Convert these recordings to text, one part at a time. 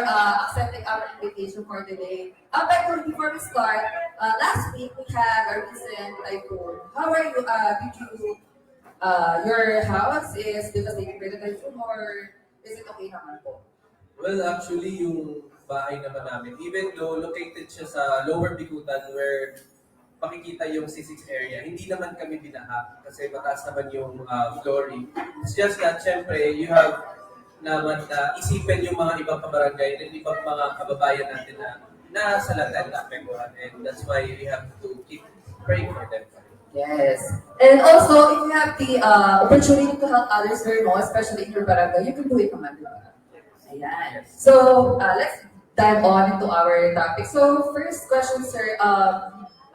accepting our invitation for today. But before we start, last week we had a recent typhoon. How are you? Did you, your house is devastated by the typhoon or is it okay naman po? Well, actually, yung bahay naman namin, even though located siya sa lower Bikutan where makikita yung C6 area, hindi naman kami binaha kasi mataas naman yung flooring. It's just that, syempre, you have naman na isipin yung mga ibang kabarangay at ibang mga kababayan natin na nasa landan na apektuhan. And that's why we have to keep praying for them. Yes. And also, if you have the opportunity to help others learn more, especially in your barangay, you can do it naman. Ayan. So, let's dive on into our topic. So, first question, sir.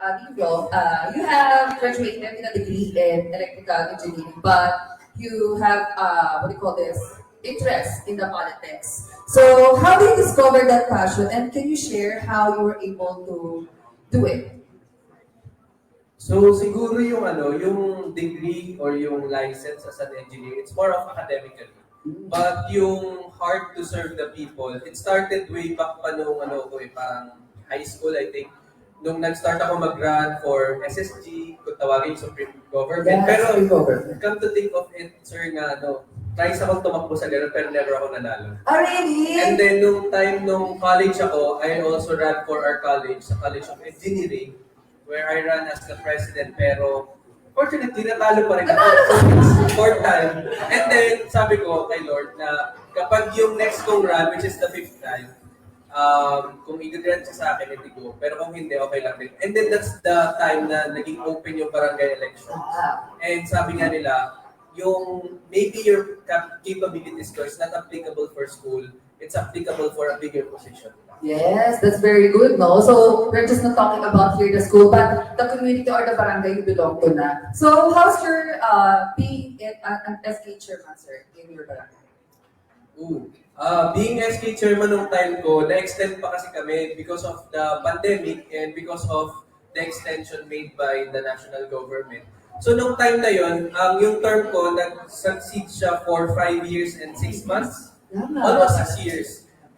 Dingdong, you have graduated with a degree in electrical engineering, but you have, what do you call this, interest in the politics. So, how did you discover that passion, and can you share how you were able to do it? So siguro yung degree or yung license as an engineer, it's more of academically. But yung heart to serve the people, it started way back pa nung parang high school, I think. Nung nag-start ako mag-run for SSG, kung tawagin Supreme Government. Yes, pero Supreme Government. Come to think of it, sir, nga tries akong tumakbo sa gano'n, pero never ako nanalo. Oh, really? And then nung college ako, I also ran for our college, sa College of Engineering, where I ran as the president, pero fortunately, natalo pa rin ako. So it's fourth time. And then, sabi ko kay Lord na kapag yung next kong run, which is the fifth time, kung i-grant siya sa akin, hindi ko. Pero kung hindi, okay lang din. And then that's the time na naging open yung barangay elections. And sabi nga nila, yung maybe your capabilities ko is not applicable for school, it's applicable for a bigger position. Yes, that's very good, no? So, we're just not talking about here the school, but the community or the barangay you belong to na. So, how's your being an SK chairman, sir, in your barangay? Being SK chairman nung time ko, na-extend pa kasi kami because of the pandemic and because of the extension made by the national government. So nung time na yon, yung term ko, nag-succeed siya for 5 years and 6 months. Almost 6 years.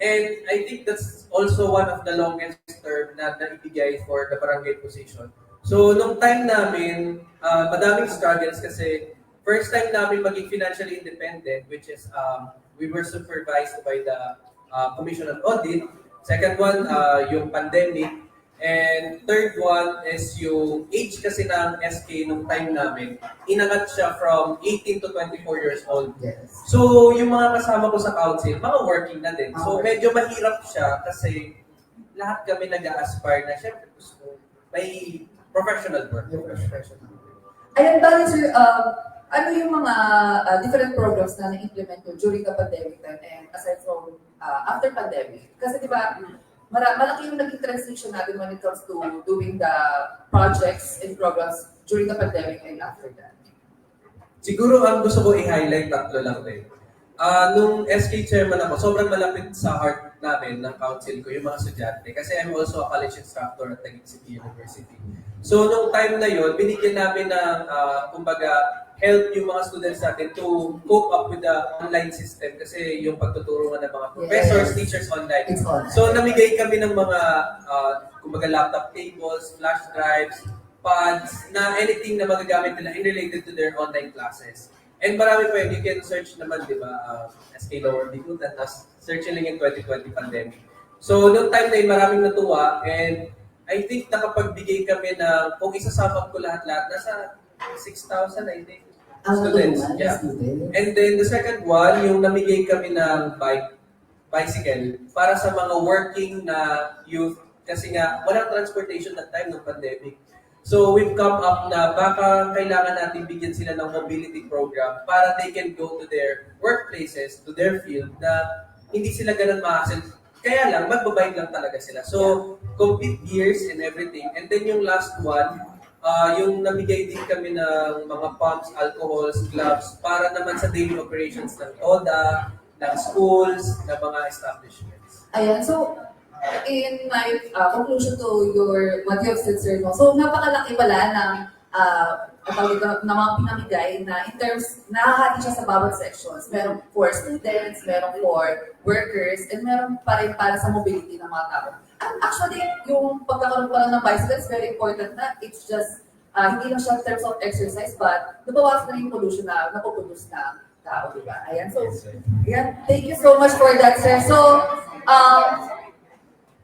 And I think that's also one of the longest term na naibigay for the barangay position. So nung time namin, madaming struggles kasi first time namin maging financially independent, which is we were supervised by the Commission on Audit. Second one, yung pandemic. And third one is yung age kasi ng SK nung time namin. Inangat siya from 18 to 24 years old. Yes. So yung mga kasama ko sa council, mga working na din. So medyo mahirap siya kasi lahat kami nag-a-aspire na syempre gusto may professional work. Ayan, bali sir, ano yung mga different programs na na-implement nyo during the pandemic time and aside from after pandemic? Kasi di ba, malaki yung naging transition natin when it comes to doing the projects and programs during the pandemic and after that. Siguro ang gusto ko i-highlight tatlo lang din. Nung SK chairman ako, sobrang malapit sa heart namin ng council ko yung mga estudyante kasi I'm also a college instructor at Taguig City University. So nung time na yon, binigyan namin ng kumbaga help yung mga students natin to cope up with the online system kasi yung pagtuturo ng mga professors, teachers online. So namigay kami ng mga kumbaga laptop tables, flash drives, pads, na anything na magagamit nila in related to their online classes. And marami pa yun, you can search naman, di ba, SK Lower Bikutan, tapos search lang yung 2020 pandemic. So noong time na yun, maraming natuwa and I think nakapagbigay kami ng, kung isasama ko lahat-lahat, nasa 6,000 I think. Students, yeah. And then the second one, yung namigay kami ng bicycle para sa mga working na youth kasi nga walang transportation that time ng pandemic. So we've come up na baka kailangan natin bigyan sila ng mobility program para they can go to their workplaces, to their field na hindi sila ganun ma-hassle. Kaya lang, magbabike lang talaga sila. So, complete gears and everything. And then yung last one, yung namigay din kami ng mga pumps, alcohols, gloves, para naman sa daily operations ng TODA, ng schools, ng mga establishments. Ayan, so in my conclusion to your what you have said, sir, no? So napakalaki pala ng na mga pinamigay na in terms, nakahati siya sa bawat sections. Meron for students, meron for workers, and meron pa rin para sa mobility ng mga tao. And actually, yung pagkakaroon pa lang ng bicycle is very important na it's just, hindi lang siya in terms of exercise, but nabawasan na yung pollution na napoproduce ng tao, di ba? Ayan, so, ayan, thank you so much for that, sir. So,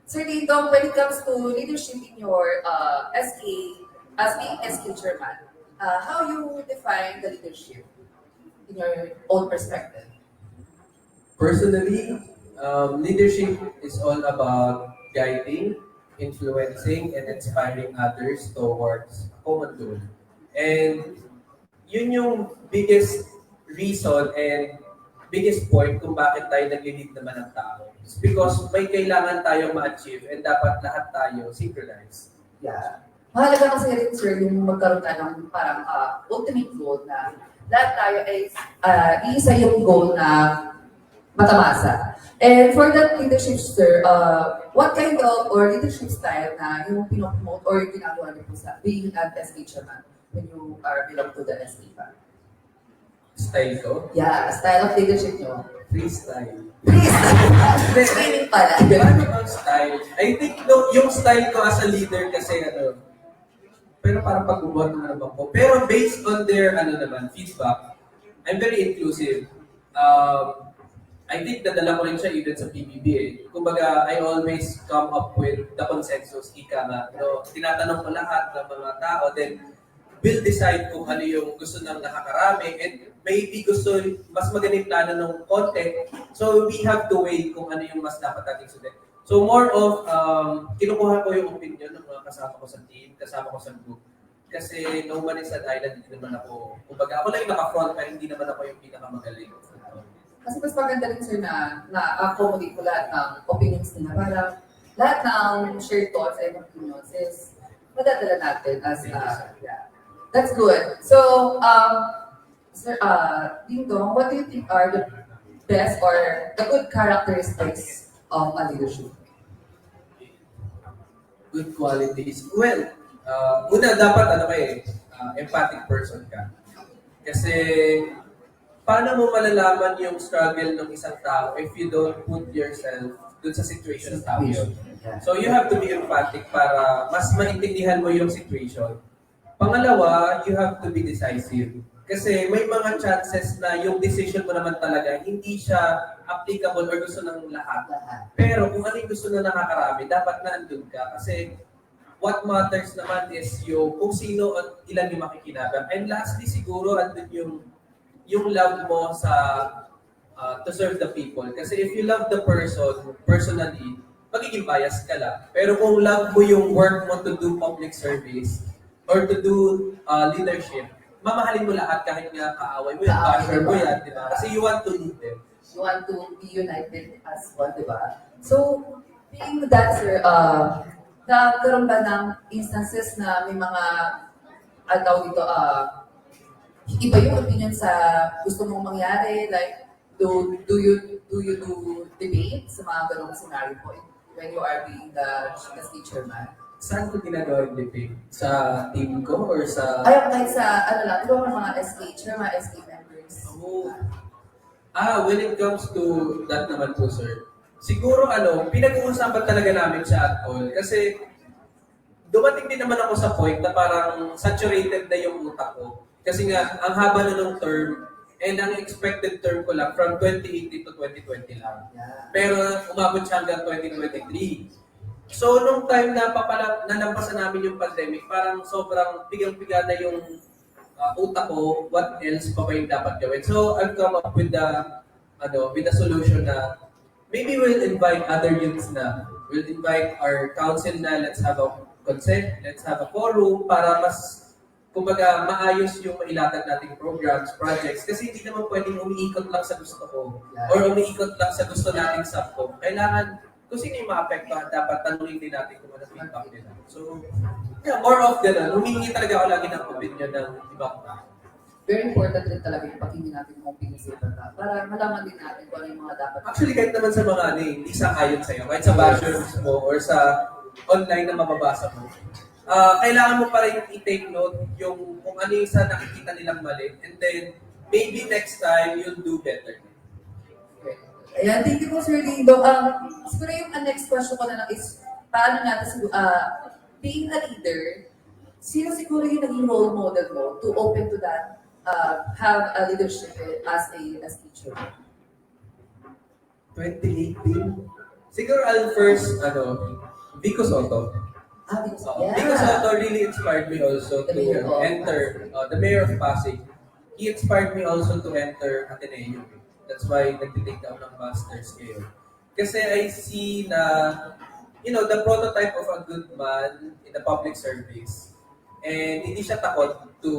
Sir Dingdong, when it comes to leadership in your SK, as being SK chairman, how you define the leadership in your own perspective? Personally, leadership is all about guiding, influencing, and inspiring others towards a common goal. And yun yung biggest reason and biggest point kung bakit tayo nag-lead naman ng tao. It's because may kailangan tayong ma-achieve and dapat lahat tayo synchronize. Yeah. Mahalaga kasi rin, sir, yung magkaroon tayo ng parang ultimate goal na lahat tayo ay iisa yung goal na matamasa. And for that leadership, sir, what kind of or leadership style na yung pinopromote or yung ginagawa niyo po sa being an SK chairman when you are belong to the SK pa? Style ko? Yeah, style of leadership niyo. Freestyle. Swimming pala. Ano ang style? I think yung style ko as a leader kasi pero parang pag-ubuhat naman ako. Pero based on their feedback, I'm very inclusive. I think nadala ko rin siya even sa PBB eh. Kumbaga, I always come up with the consensus, ika nga. Tinatanong ko lahat ng mga tao, then will decide kung ano yung gusto ng nakakarami and maybe gusto mas magaling plano ng konti. So we have to wait kung ano yung mas dapat nating sundin. So more of, kinukuha ko yung opinion ng mga kasama ko sa team, kasama ko sa group. Kasi no man is an island, hindi naman ako, kumbaga ako lang yung naka-front pero hindi naman ako yung pinakamagaling. Kasi mas maganda rin, sir, na-accommodate ko lahat ng opinions nila para lahat ng shared thoughts and opinions is madadala natin as yeah. That's good. So, sir, Dingdong, what do you think are the best or the good characteristics of a leadership? Good qualities. Well, una dapat empathic person ka. Kasi paano mo malalaman yung struggle ng isang tao if you don't put yourself dun sa situation ng tao yun? So you have to be empathic para mas maintindihan mo yung situation. Pangalawa, you have to be decisive. Kasi may mga chances na yung decision mo naman talaga hindi siya applicable or gusto ng lahat. Pero kung ano yung gusto na nakakarami, dapat na andun ka. Kasi what matters naman is kung sino at ilan yung makikinabang. And lastly, siguro andun yung love mo sa to serve the people. Kasi if you love the person personally, magiging bias ka lang. Pero kung love mo yung work mo to do public service or to do leadership, mamahalin mo lahat kahit nga kaaway mo yan, basher mo yan, di ba? Kasi you want to lead them. You want to be united as one, di ba? So, being that, sir, nagkaroon ba ng instances na may mga, dito, iba yung opinion sa gusto mong mangyari? Like, do you do debate sa mga ganong scenario po when you are being the state chairman? Saan ko ginagawa yung debate? Sa team ko or sa... Ayaw kahit sa, di ba mga SK chairman, SK members? When it comes to that naman po, sir, siguro pinag-uusapan talaga namin siya at all. Kasi dumating din naman ako sa point na parang saturated na yung utak ko. Kasi nga, ang haba na ng term, and ang expected term ko lang from 2018 to 2020 lang. Yeah. Pero umabot siya hanggang 2023. So, nung time na nalampasan namin yung pandemic, parang sobrang bigang-biga na yung utak ko, what else pa ba yung dapat gawin. So, I've come up with the solution na maybe we'll invite other youths na. We'll invite our council na, let's have a consent, let's have a forum para mas, kumbaga, maayos yung mailatag nating programs, projects. Kasi hindi naman pwedeng umiikot lang sa gusto ko or umiikot lang sa gusto nating subco. Kailangan kung sino yung maapektuhan, dapat tanungin din natin kung ano feedback nila. So, yeah, more of ganun. Humingi talaga ako lagi ng opinion ng ibang tao. Very important rin talaga yung pakinggan natin yung opinion sa ibang tao para malaman din natin kung ano yung mga dapat. Actually, kahit naman sa mga hindi sa ayon sa'yo, kahit sa bashers mo or sa online na mababasa mo, kailangan mo pa rin i-take note yung kung ano yung sa nakikita nilang mali. And then, maybe next time, you'll do better. Ayan, thank you po, Sir Dingdong. Siguro yung next question ko na lang is, paano natin, being a leader, sino siguro yung naging role model mo to open to that, have a leadership as teacher? 2018? Siguro I'll first, Vico Soto. Because, Vico Soto really inspired me also to enter, the mayor of Pasig. He inspired me also to enter Ateneo. That's why nag-take down ng master's ngayon. Kasi I see na, the prototype of a good man in the public service. And hindi siya takot to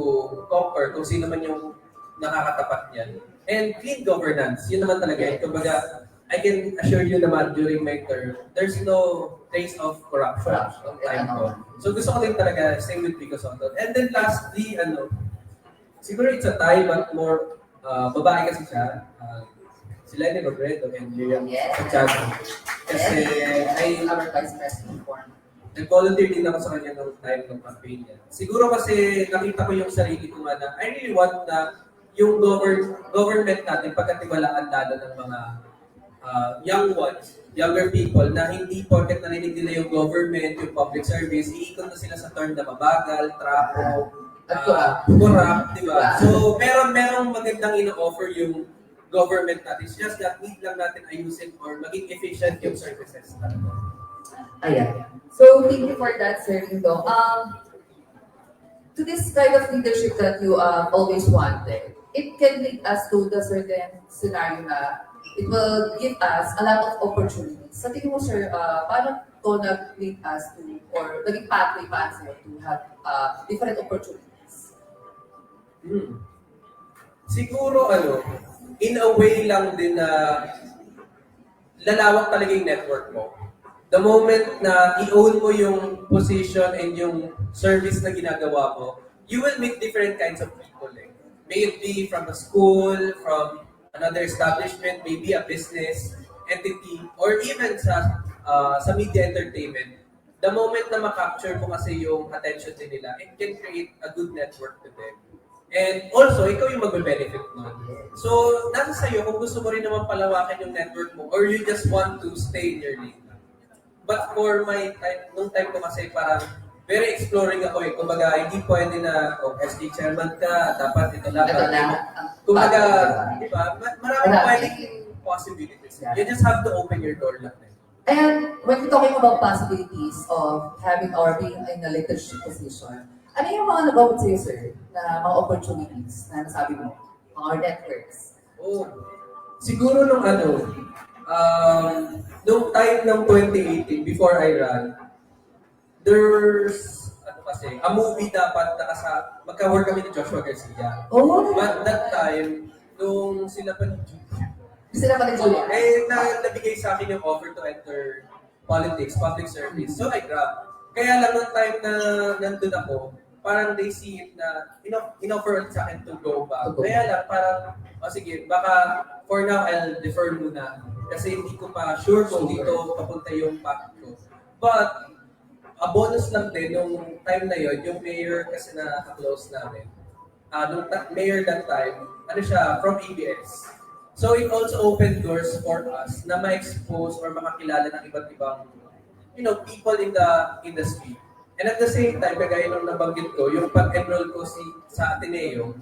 conquer kung sino man yung nakakatapat niyan. And clean governance, yun naman talaga. Kumbaga, I can assure you naman during my term, there's no trace of corruption ng time ko. So gusto ko din talaga, same with Vico Soto. And then lastly, siguro it's a tie, but more, babae kasi siya. Si Lenny Robredo and Miriam Santiago. Kasi our vice president form. nag-volunteer din ako sa kanya nung time ng campaign niya. Siguro kasi nakita ko yung sarili ko nga na I really want na yung government natin pagkatiwalaan lalo ng mga young ones, younger people na hindi porket narinig nila yung government, yung public service, iikot na sila sa turn na mabagal, trapo, corrupt, di ba? So, merong magandang ino-offer yung government natin. It's just that need lang natin ayusin or maging efficient yung services natin. Ayan. So, thank you for that, Sir Dingdong. To this kind of leadership that you always wanted, it can lead us to the certain scenario na it will give us a lot of opportunities. Sa tingin mo, sir, paano ito nag-lead us to, or naging pathway pa sa'yo to have different opportunities? Siguro, in a way lang din na lalawak talaga yung network mo. The moment na i-own mo yung position and yung service na ginagawa mo, you will meet different kinds of people. May it be from a school, from another establishment, maybe a business entity, or even sa media entertainment. The moment na makapture mo kasi yung attention din nila, it can create a good network to them. And also, ikaw yung magbe-benefit nun. So, nasa sa'yo kung gusto mo rin naman palawakin yung network mo or you just want to stay in your lane. But for my time, nung time ko kasi parang very exploring ako eh. Kumbaga, hindi pwede na, SD chairman ka, dapat ito lang. Kumbaga, di ba, maraming pwedeng possibilities. You just have to open your door lang. And when we're talking about possibilities of having or being in a leadership position, ano yung mga nabawat sa'yo, sir, na mga opportunities na nasabi mo, mga networks? Siguro nung nung time ng 2018, before I ran, there's, a movie dapat magka-work kami ni Joshua Garcia. But that time, nung sila pa ni Julia, nabigay sa akin yung offer to enter politics, public service. So I grabbed. Kaya lang nung time na nandun ako, parang they see it na in-offer sa akin to go back. Kaya lang parang, sige, baka for now I'll defer muna. Kasi hindi ko pa sure kung dito papunta yung path ko. But, a bonus lang din, nung time na yon, yung mayor kasi na close namin. Nung mayor that time, siya, from ABS. So it also opened doors for us na ma-expose or makakilala ng iba't ibang, people in the industry. And at the same time, kagaya nung nabanggit ko, yung pag-enroll ko sa Ateneo,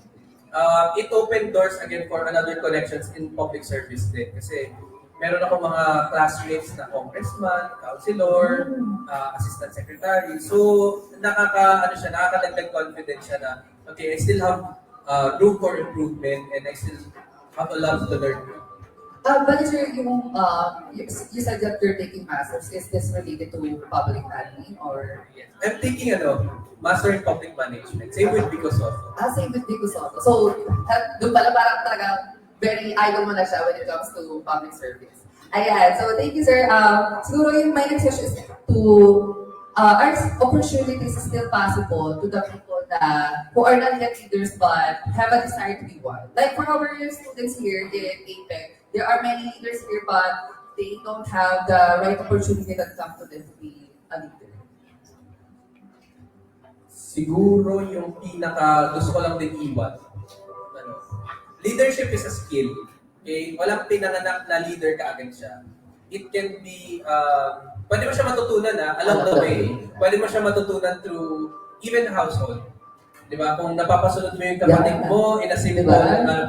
it opened doors again for another connections in public service din. Kasi meron ako mga classmates na congressman, councilor, assistant secretary. So, nakakadagdag confidence siya na, okay, I still have room for improvement and I still have a lot to learn. But sir, you said that you're taking masters. Is this related to public admin or? Yes. I'm taking master in public management. Same with Vico Soto. Same with Vico Soto. So, doon pala parang talaga very idol mo na siya when it comes to public service. Ayan. So, thank you, sir. Siguro yung my next question is to, are opportunities still possible to the people who are not yet leaders but have a desire to be one? Like for our students here in APEC, there are many leaders here but they don't have the right opportunity that comes to them to be a leader. Siguro yung pinaka gusto ko lang din iwan. Ano, leadership is a skill. Okay? Walang pinanganak na leader kaagad siya. It can be, pwede mo siya matutunan along the way. Pwede mo siya matutunan through even household. Di ba? Kung napapasunod mo yung kapatid mo in a simple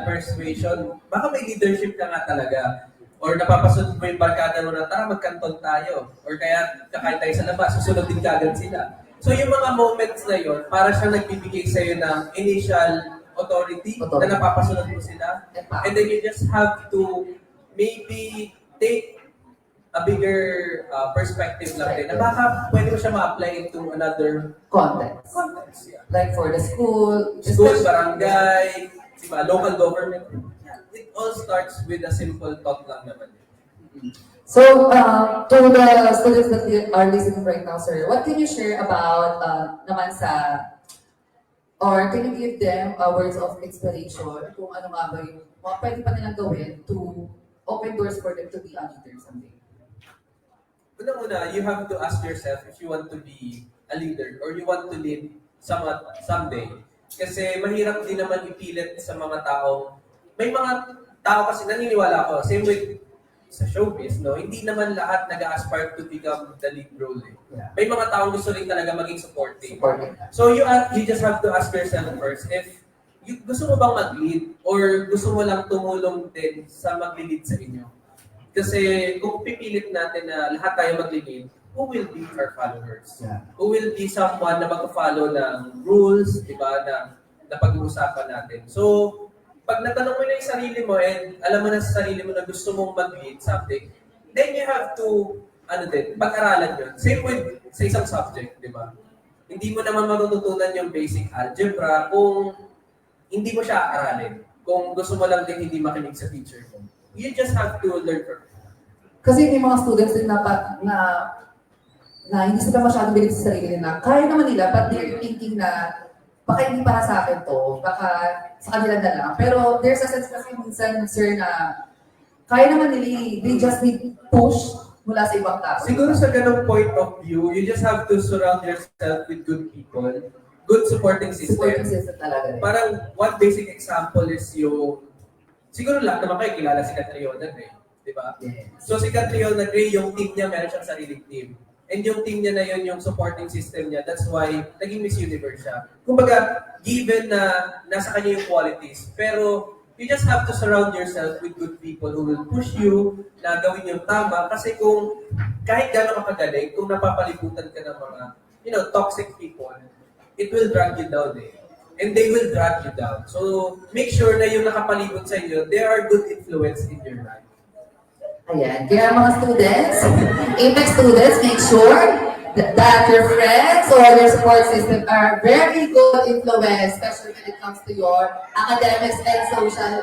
persuasion, baka may leadership ka nga talaga. Or napapasunod mo yung barkada mo na, tara magkanton tayo. Or kaya kakain tayo sa labas, susunod din kagad sila. So yung mga moments na yun, para siyang nagbibigay sa'yo ng initial authority na napapasunod mo sila. And then you just have to maybe take a bigger perspective lang din. Na baka pwede mo siya ma-apply into another Context. Yeah. Like for the school, School, barangay, diba, local government. It all starts with a simple thought lang naman. So, to the students that are listening right now, sir, what can you share about naman sa, or can you give them words of inspiration kung ano nga ba yung mga pwede pa nilang gawin to open doors for them to be a leader someday? Una-una, you have to ask yourself if you want to be a leader or you want to lead someday. Kasi mahirap din naman ipilit sa mga tao. May mga tao kasi naniniwala ko, same with sa showbiz, no? Hindi naman lahat nag-aspire to become the lead role. Yeah. May mga tao gusto rin talaga maging supporting. So you just have to ask yourself first if gusto mo bang mag-lead or gusto mo lang tumulong din sa mag-lead sa inyo. Kasi kung pipilit natin na lahat tayo mag-lead, who will be our followers? Yeah. Who will be someone na mag-follow ng rules, di ba, na pag-uusapan natin. So, pag natanong mo na yung sarili mo and alam mo na sa sarili mo na gusto mong mag-lead something, then you have to, pag-aralan yun. Same with sa isang subject, di ba? Hindi mo naman matututunan yung basic algebra kung hindi mo siya aralin. Kung gusto mo lang din hindi makinig sa teacher mo. You just have to learn from it. Kasi may mga students din na hindi sila masyadong bilis sa sarili nila. Kaya naman nila, but they're thinking na baka hindi para sa akin to, baka sa kanila na lang. Pero there's a sense kasi minsan, sir, na kaya naman nila, they just need push mula sa ibang tao. Siguro sa ganung point of view, you just have to surround yourself with good people, good supporting system. Supporting system talaga rin. Parang one basic example is yung, siguro lahat naman kayo kilala si Catriona Gray, di ba? Yes. So si Catriona Gray, yung team niya, meron siyang sariling team. And yung team niya na yun, yung supporting system niya, that's why naging Miss Universe siya. Kumbaga, given na nasa kanya yung qualities, pero you just have to surround yourself with good people who will push you na gawin yung tama. Kasi kung kahit gano'n ka kagaling, kung napapalibutan ka ng mga, toxic people, it will drag you down And they will drag you down. So, make sure na yung nakapalibot sa inyo, they are good influence in your life. Ayan. Kaya mga students, APEC students, make sure that your friends or your support system are very good influence, especially when it comes to your academics and social,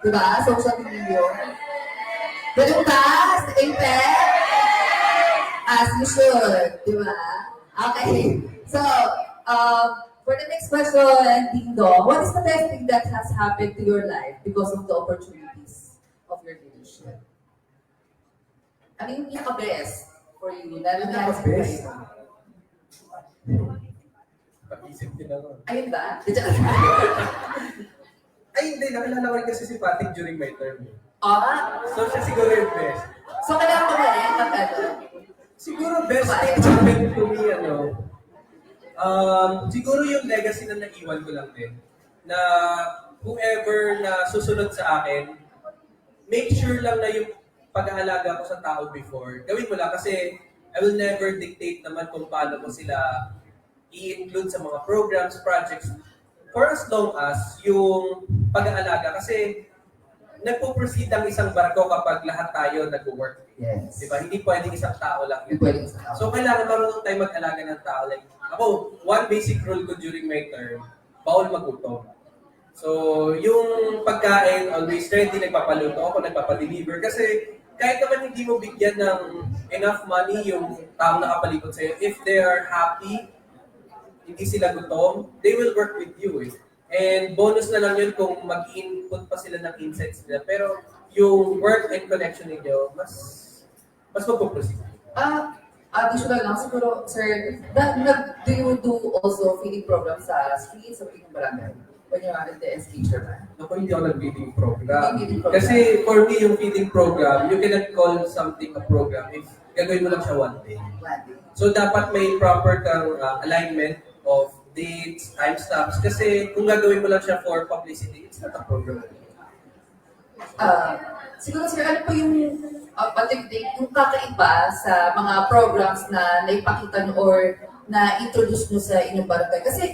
di ba? Social media. Bukas, APEC, as you should, di ba? Okay. So, for the next question, Dingdong, what is the best thing that has happened to your life because of the opportunities of your leadership? Ano yung pinaka-best for you? Pinaka-best? Pag-isip din ako. Ayun ba? Ay, hindi. Nakilala ko rin kasi si Patrick during my term. So, siya siguro yung best. So, kailangan mo na rin Siguro best thing happened to me, siguro yung legacy na naiwan ko lang din. Na whoever na susunod sa akin, make sure lang na yung pag-aalaga ko sa tao before, gawin mo lang kasi I will never dictate naman kung paano ko sila i-include sa mga programs, projects, for as long as yung pag-aalaga. Kasi nagpo-proceed ang isang barko kapag lahat tayo nag-work. Yes. Diba? Hindi pwedeng isang tao lang yun. Hindi pwedeng isang tao. So kailangan marunong tayo mag-alaga ng tao. Like, ako, one basic rule ko during my term, bawal magutom. So, yung pagkain, always ready, nagpapaluto ako, nagpapadeliver. Kasi kahit naman hindi mo bigyan ng enough money yung taong nakapalibot sa'yo, if they are happy, hindi sila gutom, they will work with you. And bonus na lang yun kung mag-input pa sila ng insights nila. Pero yung work and connection ninyo, mas magpo-proceed. additional lang, siguro, sir, do you do also feeding programs sa streets sa Pilipinas barangay? When you are the SK chairman? Ako hindi ako nag-feeding program. Hindi feeding program. Kasi for me, yung feeding program, you cannot call something a program if gagawin mo lang siya one day. So dapat may proper kang alignment of dates, timestamps. Kasi kung gagawin mo lang siya for publicity, it's not a program. Siguro sir, ano po yung yung kakaiba sa mga programs na naipakita nyo or na-introduce nyo sa inyong barangay? Kasi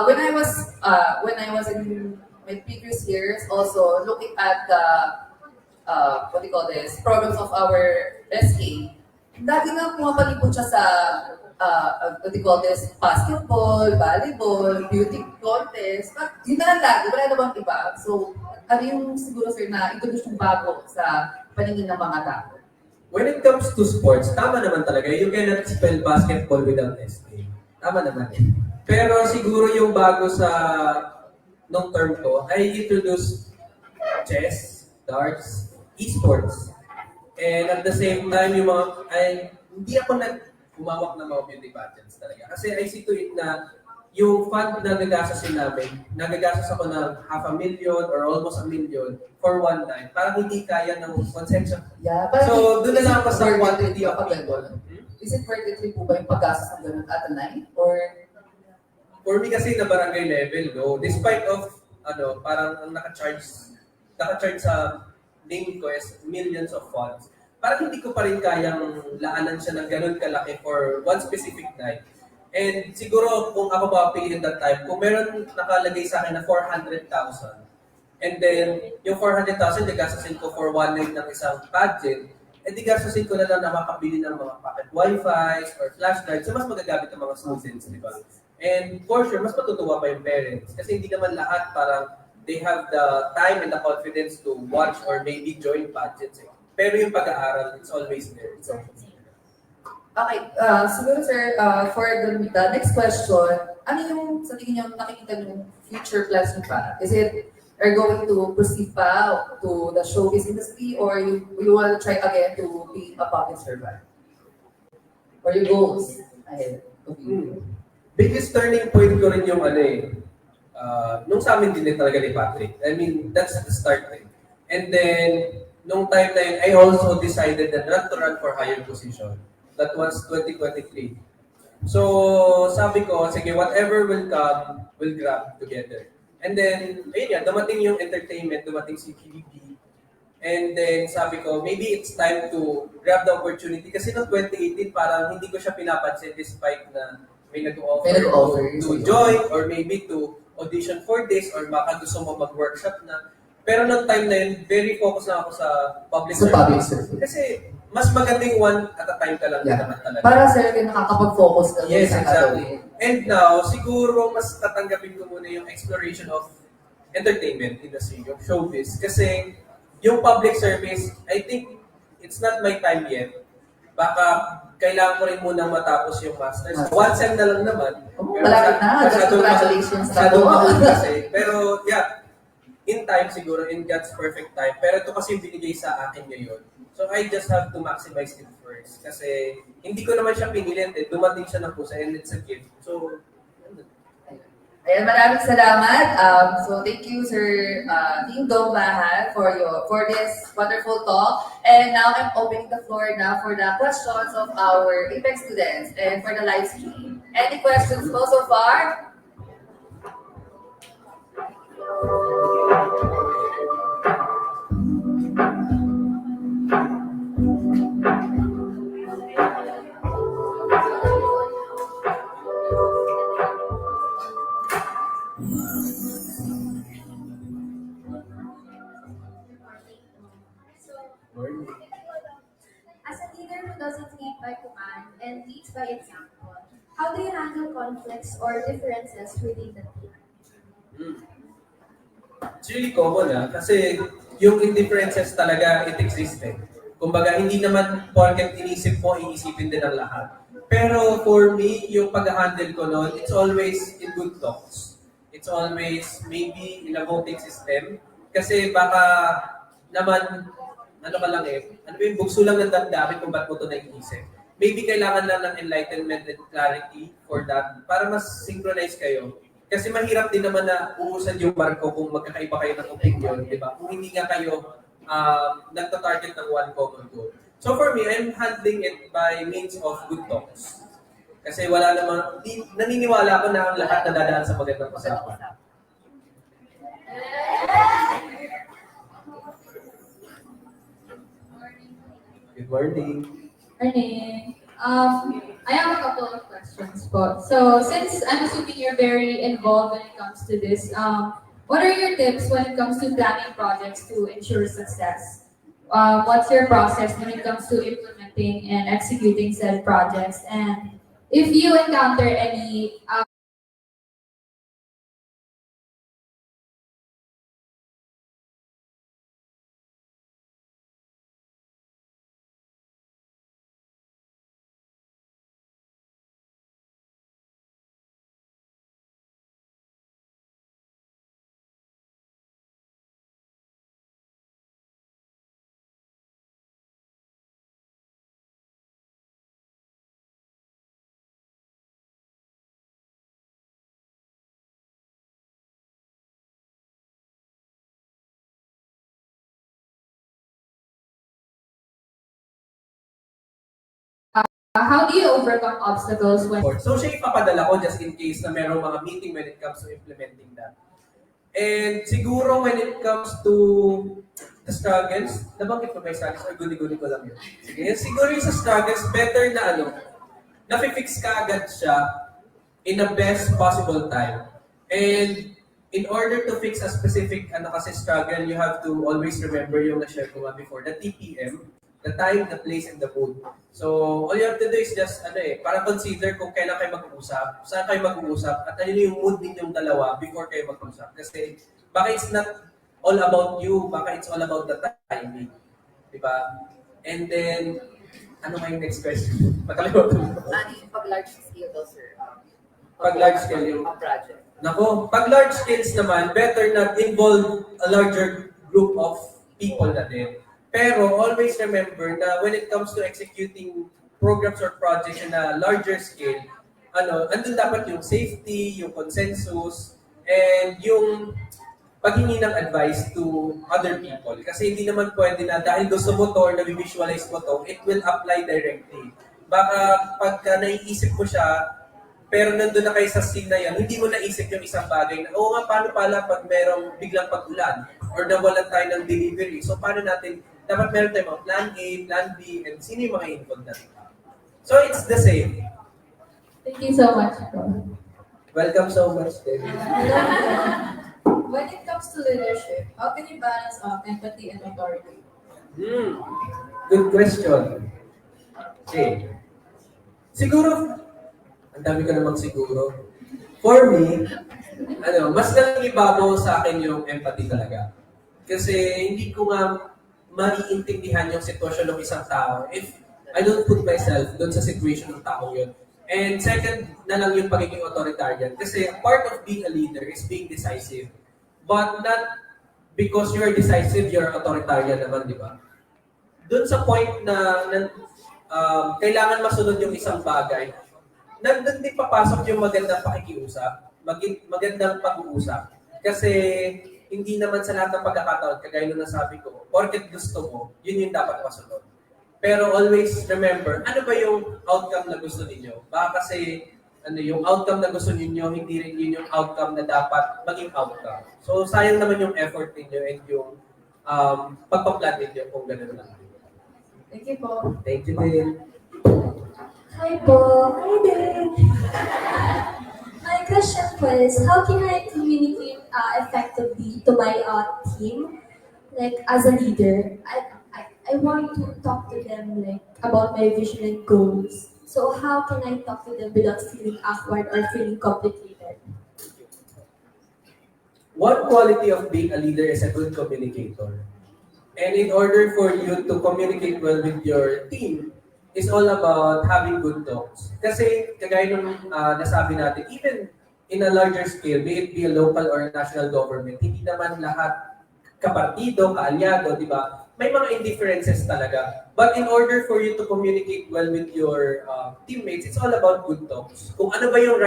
when I was in my previous years, also looking at the what do you call this, programs of our SK, lagi na pumapalipod siya sa what do you call this, basketball, volleyball, beauty contest, but yun na lang lagi, wala na bang iba? So, ano yung siguro sir na introduce yung bago sa paningin ng mga tao? When it comes to sports, tama naman talaga. You cannot spell basketball without SK. Tama naman. Pero siguro yung bago sa nung term ko, I introduce chess, darts, esports. And at the same time, yung mga, hindi ako humawak ng mga beauty pageants talaga. Kasi I see to it na yung fund na nagasasin namin, nagagasas ako ng 500,000 or almost 1,000,000 for one night. Parang hindi kaya ng konsensya. Yeah, So, doon na lang ako sa quantity of people. Is it worth it rin po ba yung paggastos ng ganun at a night? Or For me kasi na barangay level, no, despite of, parang ang naka-charge sa name ko is millions of funds, parang hindi ko pa rin kayang laanan siya ng ganun kalaki for one specific night. And siguro kung ako papiliin that time, kung meron nakalagay sa akin na 400,000, and then yung 400,000 nagasasin ko for one night ng isang pageant, di gasasin ko na lang na makabili ng mga pocket wifi or flash drive, so mas magagamit ng mga students, di ba? And for sure, mas matutuwa pa yung parents. Kasi hindi naman lahat parang they have the time and the confidence to watch or maybe join pageants. Pero yung pag-aaral, it's always there. So, okay, siguro sir, for the next question, ano yung sa tingin nyo nakikita yung future plans nyo pa? Is it are going to proceed pa to the showbiz industry or you want to try again to be a public servant? Or your goals ahead of you? Biggest turning point ko rin yung nung sa amin din talaga ni Patrick. I mean, that's the start eh. And then, nung time na yun, I also decided that not to run for higher position. That was 2023. So, sabi ko, sige, whatever will come, we'll grab together. And then, ayun yan, dumating yung entertainment, dumating si PBB. And then, sabi ko, maybe it's time to grab the opportunity. Kasi noong 2018, parang hindi ko siya pinapansin despite na may nag-offer to join or maybe to audition for this or baka gusto mo mag-workshop na. Pero noong time na yun, very focused na ako sa public service. Kasi mas magandang one at a time ka lang naman talaga. Para sa akin, nakakapag-focus ka. Yes, exactly. And now, siguro mas tatanggapin ko muna yung exploration of entertainment industry, yung showbiz. Kasi yung public service, I think it's not my time yet. Baka kailangan ko rin munang matapos yung master's. One sem na lang naman. Malapit na. Congratulations. Pero yeah, in time siguro, in God's perfect time. Pero ito kasi binigay sa akin ngayon. So I just have to maximize it first. Kasi hindi ko naman siya pinilit eh. Dumating siya ng pusa and it's a gift. So, ayan, maraming salamat. So thank you, Sir Dingdong Bahan, for this wonderful talk. And now I'm opening the floor now for the questions of our APEC students and for the live stream. Any questions po so far? As a leader who doesn't lead by command and leads by example, how do you handle conflicts or differences within the team? It's really common kasi yung indifferences talaga it exists eh. Kumbaga hindi naman porket inisip mo, iisipin din ang lahat. Pero for me, yung pag-handle ko noon, it's always in good talks. It's always maybe in a voting system. Kasi baka naman, ano ka lang eh, ano ba yung bugso lang ng damdamin kung ba't mo ito naiisip. maybe kailangan lang ng enlightenment and clarity for that para mas synchronize kayo. Kasi mahirap din naman na uusad yung barko kung magkakaiba kayo ng opinion, di ba? Kung hindi nga kayo nagta-target ng one common goal. So for me, I'm handling it by means of good talks. Kasi wala namang, naniniwala ko na ang lahat nadadaan sa magandang usapan. Good morning. Morning. I have a couple of questions po. So, since I'm assuming you're very involved when it comes to this, what are your tips when it comes to planning projects to ensure success? What's your process when it comes to implementing and executing said projects? And if you encounter any how do you overcome obstacles when So siya ipapadala ko just in case na merong mga meeting when it comes to implementing that. And siguro when it comes to the struggles, nabanggit ko ba yung struggles or guni-guni ko lang yun? Sige, siguro yung sa struggles, better na nafi-fix ka agad siya in the best possible time. And in order to fix a specific kasi struggle, you have to always remember yung na-share ko nga before, the TPM, the time, the place, and the mood. So, all you have to do is just, para consider kung kailan kayo mag-uusap, saan kayo mag-uusap, at ano yung mood ninyong dalawa before kayo mag-uusap. Kasi, baka it's not all about you, baka it's all about the timing. Diba? And then, ano nga yung next question? Makalimutan ko. Pag large scale daw, sir. Pag large scale yung project. Nako, pag large scales naman, better not involve a larger group of people na din. Pero always remember na when it comes to executing programs or projects in a larger scale, andun dapat yung safety, yung consensus, and yung paghingi ng advice to other people. Kasi hindi naman pwede na dahil gusto mo to or na-visualize mo to, it will apply directly. Baka pagka naiisip mo siya, pero nandun na kayo sa scene na yan, hindi mo naisip yung isang bagay na, oo nga, paano pala pag merong biglang pag-ulan or nawalan tayo ng delivery. So, paano natin, dapat meron tayo mga plan A, plan B, and sino yung mga involved natin. So, it's the same. Thank you so much. Welcome so much, David. When it comes to leadership, how can you balance empathy and authority? Good question. Okay. Siguro, ang dami ko namang siguro. For me, mas nangibabaw sa akin yung empathy talaga. Kasi hindi ko nga maiintindihan yung sitwasyon ng isang tao if I don't put myself doon sa situation ng tao yun. And second na lang yung pagiging authoritarian. Kasi part of being a leader is being decisive. But not because you're decisive, you're authoritarian naman, di ba? Doon sa point na kailangan masunod yung isang bagay, nandun din papasok yung magandang pakikiusap, magandang pag-uusap. Kasi hindi naman sa lahat ng pagkakataon, kagaya nung nasabi ko, porket gusto mo, yun yung dapat masunod. Pero always remember, ano ba yung outcome na gusto ninyo? Baka kasi yung outcome na gusto ninyo, hindi rin yun yung outcome na dapat maging outcome. So sayang naman yung effort ninyo and yung pagpa-plan ninyo kung gano'n lang. Thank you po. Thank you din. Hi po. Hi there. My question was, how can I communicate effectively to my team, like as a leader? I want to talk to them like about my vision and goals. So how can I talk to them without feeling awkward or feeling complicated? One quality of being a leader is a good communicator. And in order for you to communicate well with your team, is all about having good talks. Kasi kagaya nung nasabi natin, even in a larger scale, may it be a local or a national government, hindi naman lahat kapartido, kaalyado, di ba? may mga indifferences talaga. But in order for you to communicate well with your teammates, it's all about good talks. Kung ano ba yung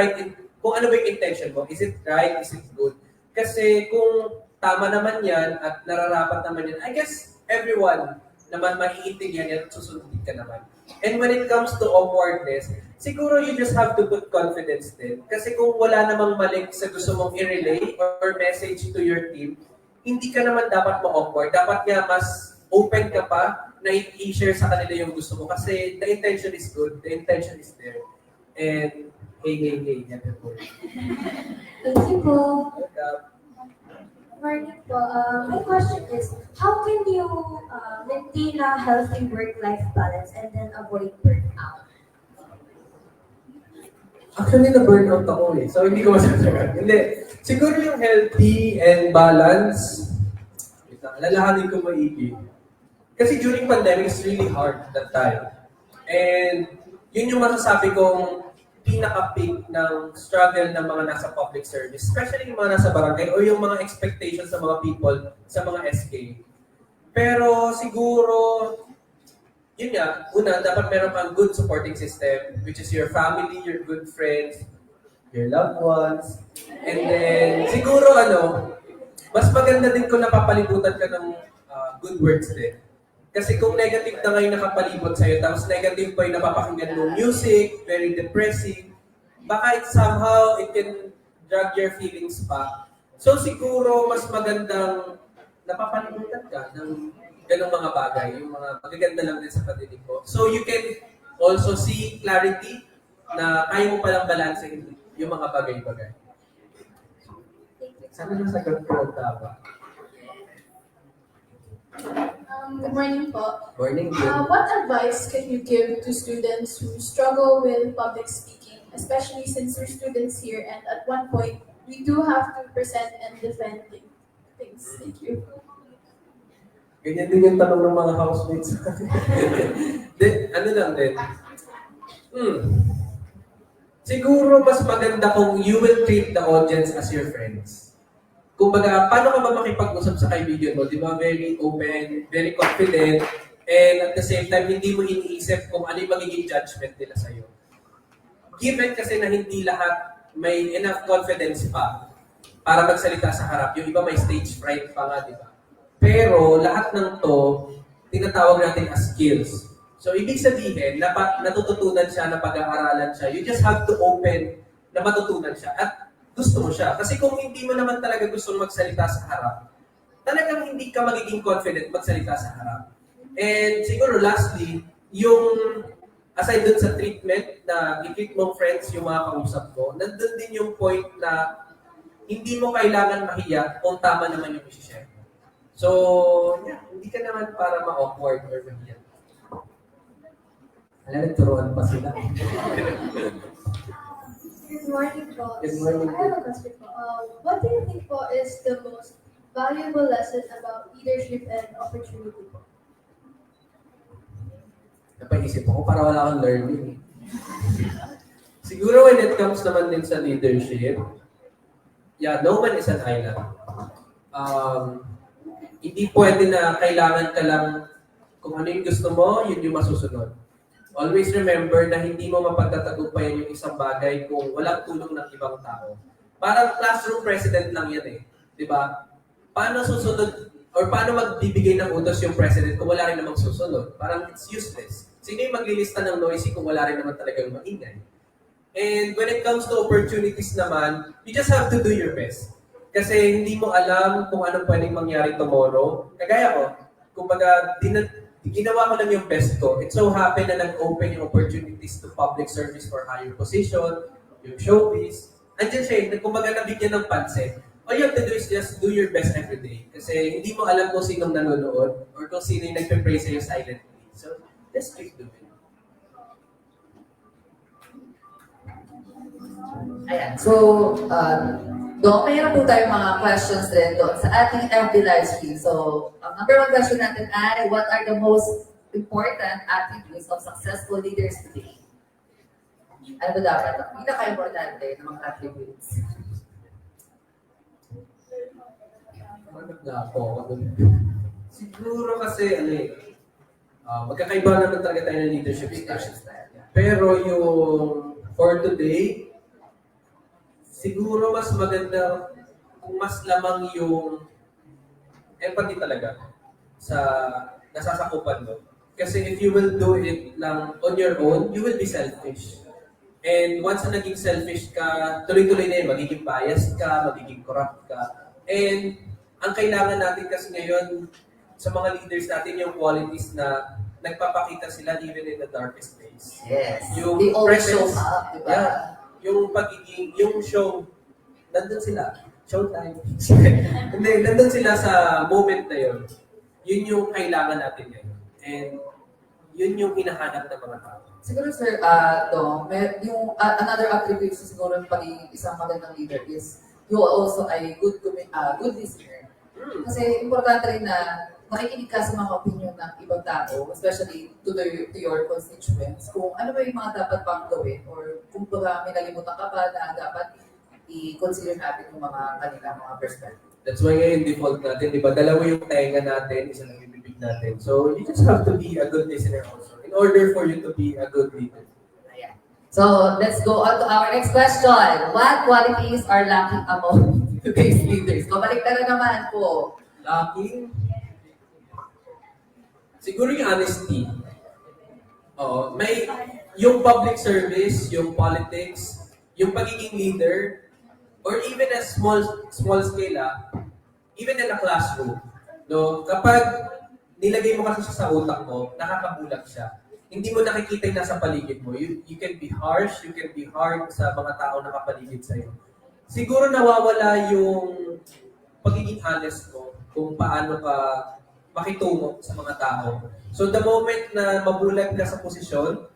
kung ano ba yung intention mo, is it right, is it good? Kasi kung tama naman yan at nararapat naman yan, I guess everyone naman maiintindihan yan at susundin ka naman. And when it comes to awkwardness, siguro you just have to put confidence din. Kasi kung wala namang mali sa gusto mong i-relay or message to your team, hindi ka naman dapat ma-awkward. Dapat nga mas open ka pa na i-share sa kanila yung gusto mo. Kasi the intention is good, the intention is there. And hey, yan po. Thank you po. Welcome. Morning po. My question is, how can you maintain a healthy work-life balance and then avoid burnout? Actually, na-burnout ako eh. So, hindi ko masasagot. Hindi. Siguro yung healthy and balance, lalahanin ko maigi. Kasi during pandemic, it's really hard that time. And yun yung masasabi kong pinaka-peak ng struggle ng mga nasa public service, especially yung mga nasa barangay o yung mga expectations sa mga people sa mga SK. Pero siguro, yun nga, una, dapat meron kang good supporting system, which is your family, your good friends, your loved ones. And then, siguro mas maganda din kung napapalibutan ka ng good words din. Kasi kung negative na ngayon nakapalibot sa'yo, tapos negative pa yung napapakinggan mo music, very depressing, baka somehow it can drag your feelings pa. So siguro mas magandang napapalibutan ka ng ganong mga bagay, yung mga magaganda lang din sa padinig ko. So you can also see clarity na kaya mo palang balansehin yung mga bagay-bagay. Sana nasagot ko tama. Good morning po. Morning, What advice can you give to students who struggle with public speaking, especially since we're students here and at one point we do have to present and defend things? Thank you. Ganyan din yung tanong ng mga housemates. Ano lang din. Siguro mas maganda kung you will treat the audience as your friends. Kumbaga, paano ka ba makipag-usap sa kaibigan mo? Di ba? Very open, very confident, and at the same time, hindi mo iniisip kung ano yung magiging judgment nila sa'yo. Given kasi na hindi lahat may enough confidence pa para magsalita sa harap. Yung iba may stage fright pa nga, di ba? Pero lahat ng to, tinatawag natin as skills. So, ibig sabihin, natututunan siya, napag-aaralan siya. You just have to open na matutunan siya. At gusto mo siya. Kasi kung hindi mo naman talaga gustong magsalita sa harap, talagang hindi ka magiging confident magsalita sa harap. And siguro lastly, yung aside dun sa treatment na i-treat mong friends yung mga kausap mo, nandun din yung point na hindi mo kailangan mahiya kung tama naman yung isi-share mo. So, yeah, hindi ka naman para ma-awkward or mahiya. Alam, turuan pa sila. Good morning po. Good morning. I have a question po. What do you think po is the most valuable lesson about leadership and opportunity po? Napaisip ako para wala kang learning. Siguro when it comes naman din sa leadership, yeah, no man is an island. Hindi pwede na kailangan ka lang kung ano yung gusto mo, yun yung masusunod. Always remember na hindi mo mapagtatagumpayan yung isang bagay kung walang tulong ng ibang tao. Parang classroom president lang yan eh. Di ba? Paano susunod or paano magbibigay ng utos yung president kung wala rin namang susunod? Parang it's useless. Sino yung maglilista ng noisy kung wala rin naman talagang maingay? And when it comes to opportunities naman, you just have to do your best. Kasi hindi mo alam kung anong pwedeng mangyari tomorrow. Kagaya ko, kumbaga, ginawa ko lang yung best ko. It so happened na nag-open yung opportunities to public service for higher position, yung showbiz. Andiyan siya, kumbaga nabigyan ng pansin. All you have to do is just do your best every day. Kasi hindi mo alam kung sinong nanonood or kung sino yung nagpe-pray sa'yo silently. So, just keep doing it. Ayan. So, Dong, mayroon po tayong mga questions din doon sa ating FB live stream. So, ang number one question natin ay, what are the most important attributes of successful leaders today? Ano ba dapat? Pinaka-importante ng mga attributes. Ano na ako? Siguro kasi, magkakaiba naman talaga tayo ng leadership style. style. Yeah. Pero yung for today, siguro mas maganda kung mas lamang yung empathy talaga sa nasasakupan mo. Kasi if you will do it lang on your own, you will be selfish. And once na naging selfish ka, tuloy-tuloy na yun, magiging biased ka, magiging corrupt ka. And ang kailangan natin kasi ngayon sa mga leaders natin yung qualities na nagpapakita sila even in the darkest days. Yes. Yung They always show presence, up, di ba? yeah, yung pagiging, yung show, nandun sila. Showtime. Hindi, nandun sila sa moment na yun. Yun yung kailangan natin ngayon. And yun yung hinahanap ng mga tao. Siguro sir, yung another attribute siguro ng pagiging isang magandang leader is you also ay good listener. Kasi importante rin na makikinig ka sa mga opinion ng ibang tao, especially to your constituents, kung ano ba yung mga dapat pang gawin or kung baga may nalimutan ka ba na dapat i-consider natin yung mga kanilang mga perspective. That's why ngayon default natin, di ba? Dalawa yung tenga natin, isa lang yung bibig natin. So you just have to be a good listener also in order for you to be a good leader. Ayan. So let's go on to our next question. What qualities are lacking among today's leaders? Babalik na naman po. Lacking? Siguro yung honesty. Oo. May yung public service, yung politics, yung pagiging leader, or even a small scale, even in a classroom, no? Kapag nilagay mo kasi siya sa utak mo, nakakabulag siya. Hindi mo nakikita yung nasa paligid mo. You can be harsh, you can be hard sa mga tao na kapaligid sa'yo. Siguro nawawala yung pagiging honest mo kung paano ka makitungo sa mga tao. So the moment na mabulag ka sa posisyon,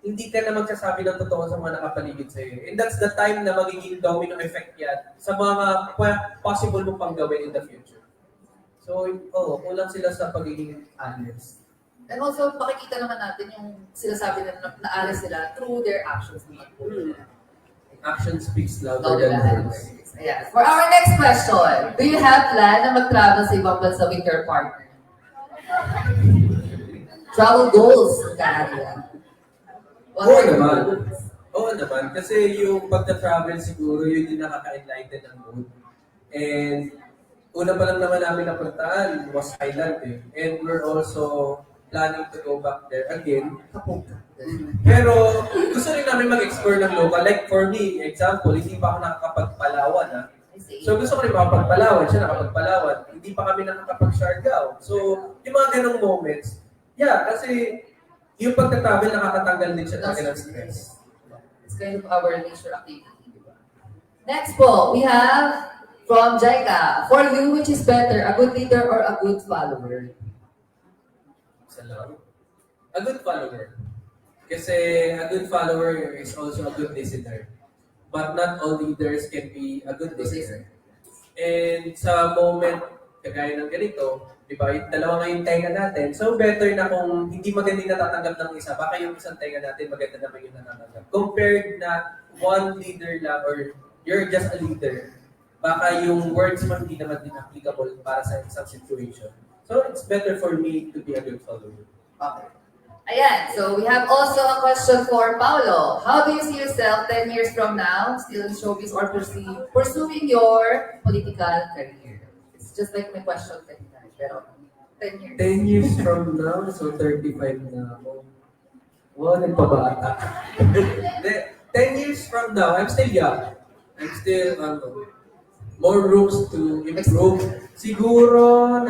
hindi ka na magsasabi ng totoo sa mga nakapaligid sa iyo. And that's the time na magiging domino effect yan sa mga possible mo pang gawin in the future. So, kulang sila sa pagiging honest. And also, makikita naman natin yung sinasabi na honest sila through their actions naman po. Action speaks louder Louder than than words. words. Ayan. For our next question, do you have plan na mag-travel sa ibang bansa with your partner? Travel goals, Canada. Oo naman. Oo naman. Kasi yung pagka-travel siguro, yun yung nakaka-enlighten ng mood. And una pa lang naman namin napuntaan was Thailand eh. And we're also planning to go back there again. Pero gusto rin namin mag-explore ng local. Like for me, example, hindi pa ako nakakapagpalawan ha. So gusto ko rin makapagpalawan, siya nakapagpalawan. Hindi pa kami nakakapag-Siargao. So yung mga ganong moments, yeah, kasi yung pagka-travel nakakatanggal din siya talaga ng stress. It's kind of our leisure activity, di ba? Next po, we have from Jaika. For you, which is better, a good leader or a good follower? Isa lang. A good follower. Kasi a good follower is also a good listener. But not all leaders can be a good listener. And sa moment, kagaya ng ganito, di ba, yung dalawa nga yung tenga natin, so better na kung hindi maganda yung natatanggap ng isa, baka yung isang tenga natin maganda naman yung natatanggap. Compared na one leader lang or you're just a leader, baka yung words mo hindi naman din applicable para sa isang situation. So it's better for me to be a good follower. Okay. Ayan, so we have also a question for Paolo. How do you see yourself 10 years from now, still in showbiz or pursuing your political career? It's just like my question kanina, pero 10 years. 10 years from now, so 35 na ako. Wow, nagpabata. 10 years from now, I'm still young. I'm still, more rooms to improve. Siguro, ang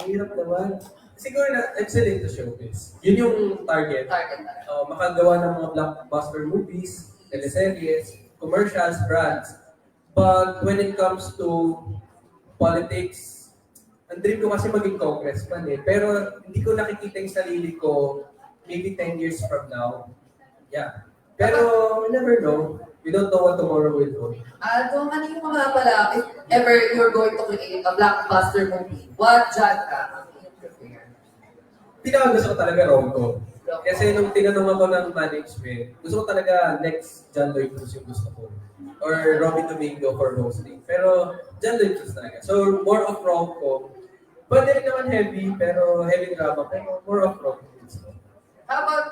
hirap naman. Siguro na, I'm still into showbiz. Yun yung target. Target na. Makagawa ng mga blockbuster movies, teleseries, commercials, brands. But when it comes to politics, ang dream ko kasi maging congressman eh. Pero hindi ko nakikita yung sarili ko maybe 10 years from now. Yeah. Pero we never know. We don't know what tomorrow will hold. Kung ano yung mga pala, if ever you're going to create a blockbuster movie, what genre ang iyong prefer? Pinaka gusto ko talaga rom-com. Kasi nung tinanong ako ng management, gusto ko talaga next John Lloyd Cruz yung gusto ko. Or Robin Domingo for hosting. Pero John Lloyd Cruz talaga. So more of rom-com. Pwede rin naman heavy, pero heavy drama. Pero more of rom-com. How about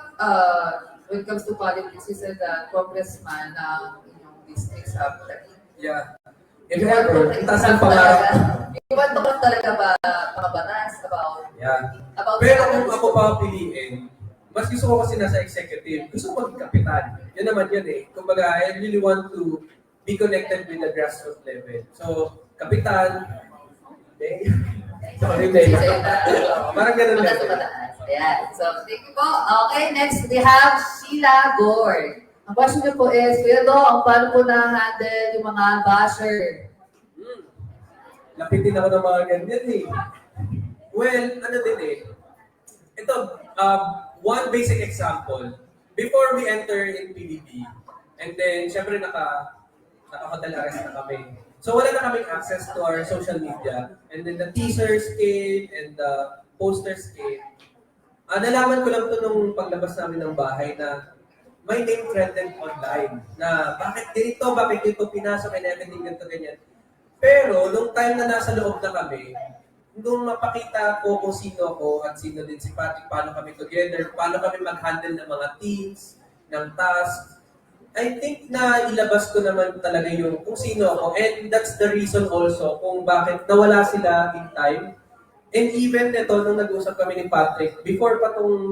when it comes to politics, you said that congressman districts have Yeah. If you want ever, to taas ng pangarap. you want to talaga ba mga batas Yeah. about Pero kung ako papiliin, mas gusto ko kasi nasa executive. Gusto ko maging kapitan. Yan naman yun eh. Kumbaga, I really want to be connected with the grassroots level. So, kapitan, okay? Sorry, babe. Parang ganun level. Ayan. So, thank you po. Okay, next we have Sheila Gore. Ang question niyo po is, Kuya Dong, paano po na-handle yung mga basher? Lapitin ako ng mga ganyan eh. Well, ano din eh. Ito, one basic example. Before we enter in PBB, and then, syempre naka-hotel arrest na kami. So, wala na kaming access to our social media. And then, the teasers came, and the posters came. Nalaman ko lang to nung paglabas namin ng bahay na may name trended online na bakit dito pinasok and everything ganito ganyan. Pero nung time na nasa loob na kami, nung mapakita ko kung sino ako at sino din si Patrick, paano kami together, paano kami mag-handle ng mga teams, ng tasks, I think na ilabas ko naman talaga yung kung sino ako. And that's the reason also kung bakit nawala sila in time. And even ito, nung nag-usap kami ni Patrick, before pa itong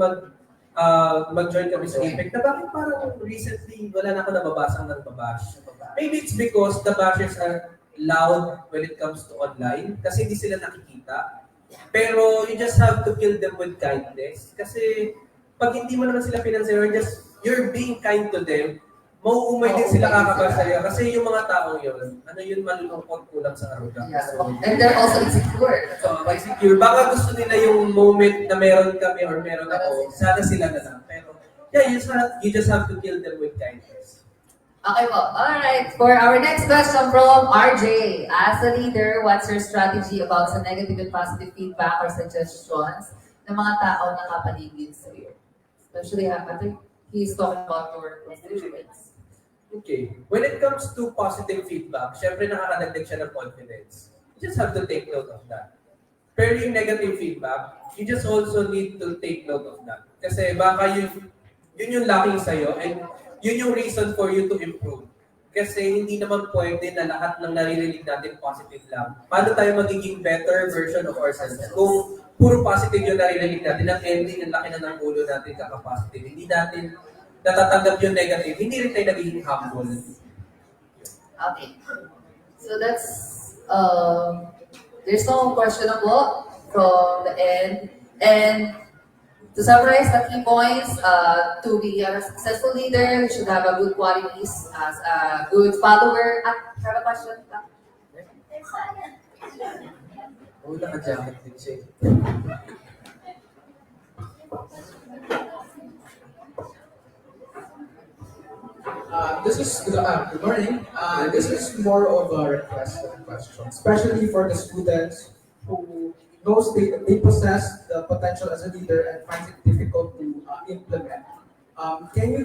mag-join kami sa APEC, na bakit parang recently wala na ako nababasang nagbabash. Maybe it's because the bashers are loud when it comes to online kasi hindi sila nakikita. Pero you just have to kill them with kindness. Kasi pag hindi mo naman sila pinansin or just you're being kind to them, mauumay din sila kakabash sa'yo. Kasi yung mga taong yun, malulungkot kulang sa arrogance. Yeah. And they're also insecure. So, insecure. Baka gusto nila yung moment na meron kami or meron ako, sana sila na lang. Pero, yeah, you just have to kill them with kindness. Okay po. Alright. For our next question from RJ. As a leader, what's your strategy about sa negative and positive feedback or suggestions ng mga tao na kapaligid sa iyo? Especially, I think he's talking about your constituents. Okay. When it comes to positive feedback, syempre nakakadagdag siya ng confidence. You just have to take note of that. Pero yung negative feedback, you just also need to take note of that. Kasi baka yun yung lacking sa'yo and yun yung reason for you to improve. Kasi hindi naman pwede na lahat ng naririnig natin positive lang. Paano tayo magiging better version of ourselves? Kung puro positive yung naririnig natin, ang ending, ang laki na ng ulo natin kaka-positive. Hindi natin natatanggap yung negative, hindi rin tayo nagiging humble. Okay. So that's, there's no question about from the end. And to summarize the key points, to be a successful leader, you should have a good qualities as a good follower. Have a question? Oo, naka-jacket din siya. Good morning. This is more of a request than a question, especially for the students who knows they possess the potential as a leader and finds it difficult to implement. Can you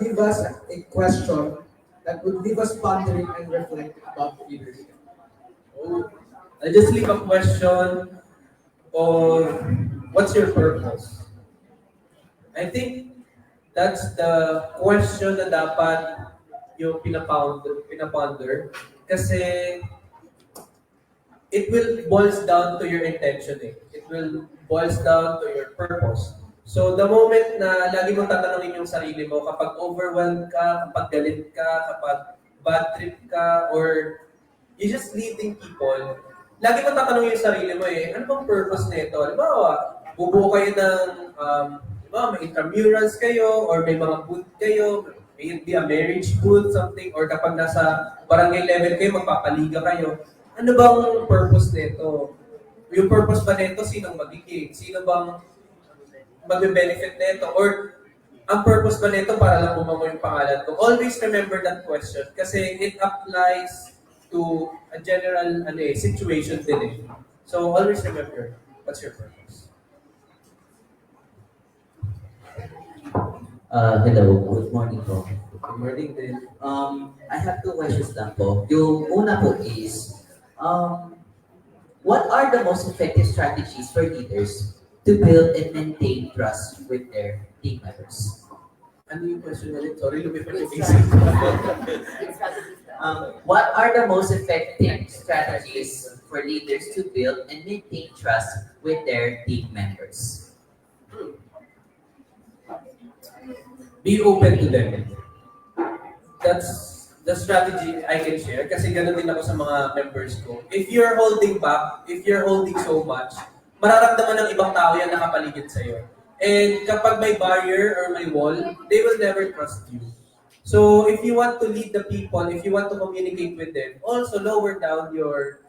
give us a question that would leave us pondering and reflect about leadership? Oh, I just leave a question of what's your purpose? I think that's the question na dapat yung pinaponder kasi it will boils down to your intention eh. It will boils down to your purpose. So the moment na lagi mong tatanungin yung sarili mo kapag overwhelmed ka, kapag galit ka, kapag bad trip ka, or you're just leading people, lagi mong tatanungin yung sarili mo eh, ano bang purpose nito? Halimbawa, bubuo kayo ng may intramurals kayo, or may mga booth kayo, may it be a marriage booth, something, or kapag nasa barangay level kayo, magpapaliga kayo. Ano bang purpose nito? Yung purpose ba nito, sinong magiging? Sino bang magbe-benefit nito? Or ang purpose ba nito para lang bumango yung pangalan ko? Always remember that question kasi it applies to a general situation din eh. So always remember, what's your purpose? Hello, good morning po. Good morning din. I have two questions lang po. Yung una po is, what are the most effective strategies for leaders to build and maintain trust with their team members? Ano yung question ulit? Sorry, lumipad yung isip. What are the most effective strategies for leaders to build and maintain trust with their team members? Be open to them. That's the strategy I can share kasi ganun din ako sa mga members ko. If you're holding back, if you're holding so much, mararamdaman ng ibang tao yan nakapaligid sa'yo. And kapag may barrier or may wall, they will never trust you. So if you want to lead the people, if you want to communicate with them, also lower down your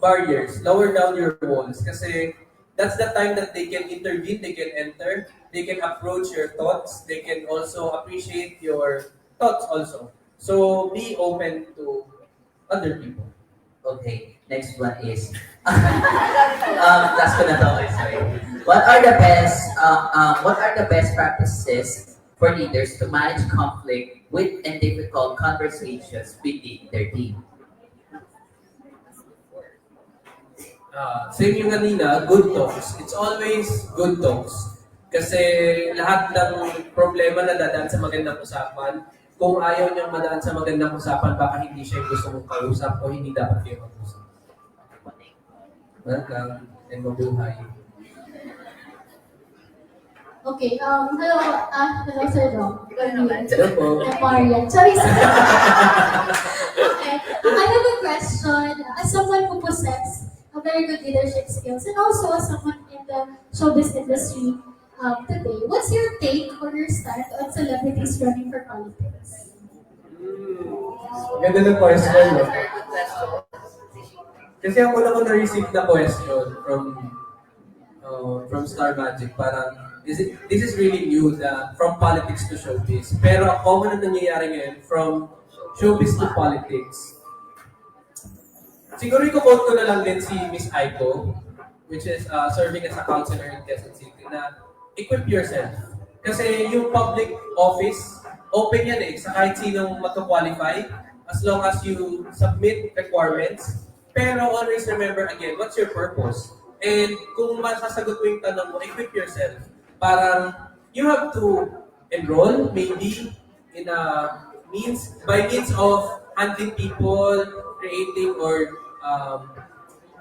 barriers, lower down your walls kasi that's the time that they can intervene, they can enter, they can approach your thoughts, they can also appreciate your thoughts also. So be open to other people. Okay, next one is, last ko na to, okay, sorry. What are the best practices for leaders to manage conflict with and difficult conversations within their team? Same yung kanina, good talks. It's always good talks. Kasi lahat ng problema na dadaan sa magandang usapan, kung ayaw niyang madaan sa magandang usapan, baka hindi siya yung gusto mong kausap o hindi dapat kayo mag-usap. Welcome and mabuhay. Okay, hello Sir Dong. Hello po. I'm Marian. Sorry, sir. Okay, I have a question. As someone who possesses a very good leadership skills and also as someone in the showbiz industry today, what's your take or your stand on celebrities running for politics? Ganda ng question, no? Kasi ang una ko na-receive na question from Star Magic, parang, this is really new, from politics to showbiz. Pero ang common na nangyayari ngayon, from showbiz to politics. Siguro i-quote ko na lang din si Miss Aiko, which is serving as a counselor in Quezon City, na equip yourself. Kasi yung public office, open yan sa kahit sinong magka-qualify, as long as you submit requirements. Pero always remember again, what's your purpose? And kung masasagot mo yung tanong mo, equip yourself. Parang you have to enroll maybe in by means of handling people, creating or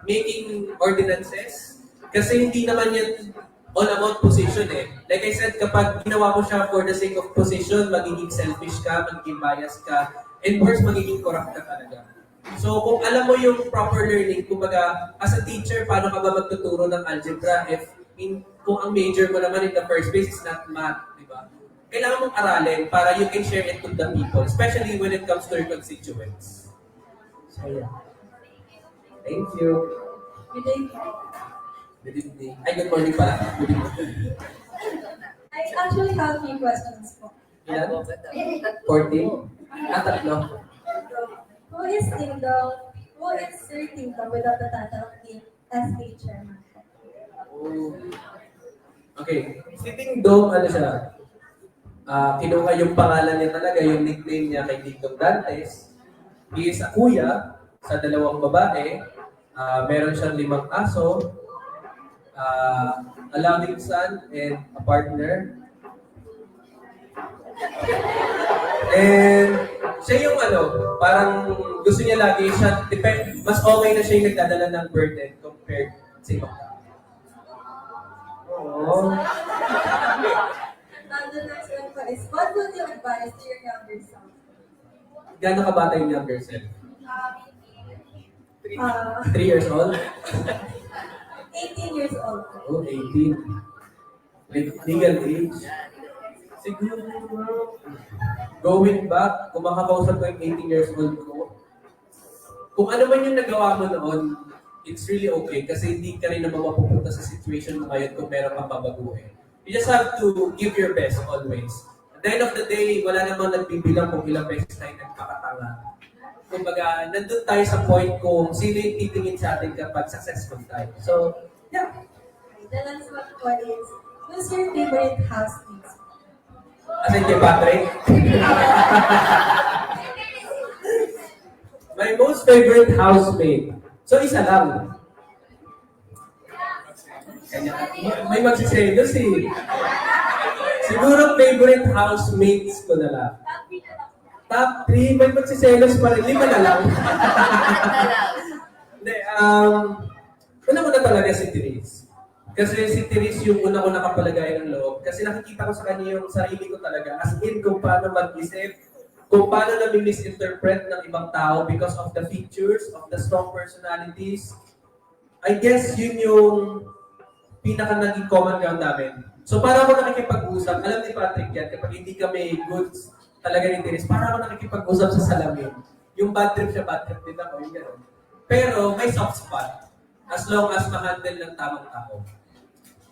making ordinances. Kasi hindi naman yan all about position Like I said, kapag ginawa mo siya for the sake of position, magiging selfish ka, magiging biased ka, and worse, magiging corrupt ka talaga. So kung alam mo yung proper learning, kumbaga, as a teacher, paano ka ba magtuturo ng algebra kung ang major mo naman in the first place is not math, di ba? Kailangan mong aralin para you can share it to the people, especially when it comes to your constituents. So yeah. Thank you. Good evening. Good evening. Ay, good morning pala. Good evening. I actually have a few questions po. Ilan? 14? Tatlo. Who is Dingdong? Who is Sir Dingdong without the title of the SK chairman? Oh. Okay. Si Dingdong, ano siya? Kinuha yung pangalan niya talaga, yung nickname niya kay Dingdong Dantes. He is a kuya sa dalawang babae. Meron siyang 5 aso, a loving son, and a partner. And siya yung parang gusto niya lagi siya, mas okay na siya yung nagdadala ng burden compared sa ibang tao. Oo. And the next one po is, what would you advise to your younger self? Gano'n ka bata yung younger self? 3 Uh, years old? 18 years old. Oh, 18. Legal age. Siguro, going back, kung makakausap ko yung 18 years old ko, kung ano man yung nagawa mo noon, it's really okay kasi hindi ka rin naman mapupunta sa situation mo ngayon kung meron kang babaguhin. You just have to give your best always. At the end of the day, wala namang nagbibilang kung ilang beses tayo nagpakatanga. Kumbaga, nandun tayo sa point kung sino yung titingin sa atin kapag successful tayo. So, yeah. The next one po is, who's your favorite housemate? As in kay Patrick? My most favorite housemate. So, isa lang. May magsiselos eh. Siguro favorite housemates ko na lang. Top 3, may magsiselos pa rin. 5 na lang. Hindi, una ko na talaga si Therese. Kasi si Therese yung una ko nakapalagay ng loob. Kasi nakikita ko sa kanya yung sarili ko talaga. As in, kung paano mag-isip, kung paano namin misinterpret ng ibang tao because of the features, of the strong personalities. I guess yun yung pinaka naging common ground namin. So para ako nakikipag-usap, alam ni Patrick yan, kapag hindi kami goods talaga ni Therese, para ako nakikipag-usap sa salamin. Yung bad trip siya, bad trip din ako, yung gano'n. Pero may soft spot, as long as ma-handle ng tamang tao.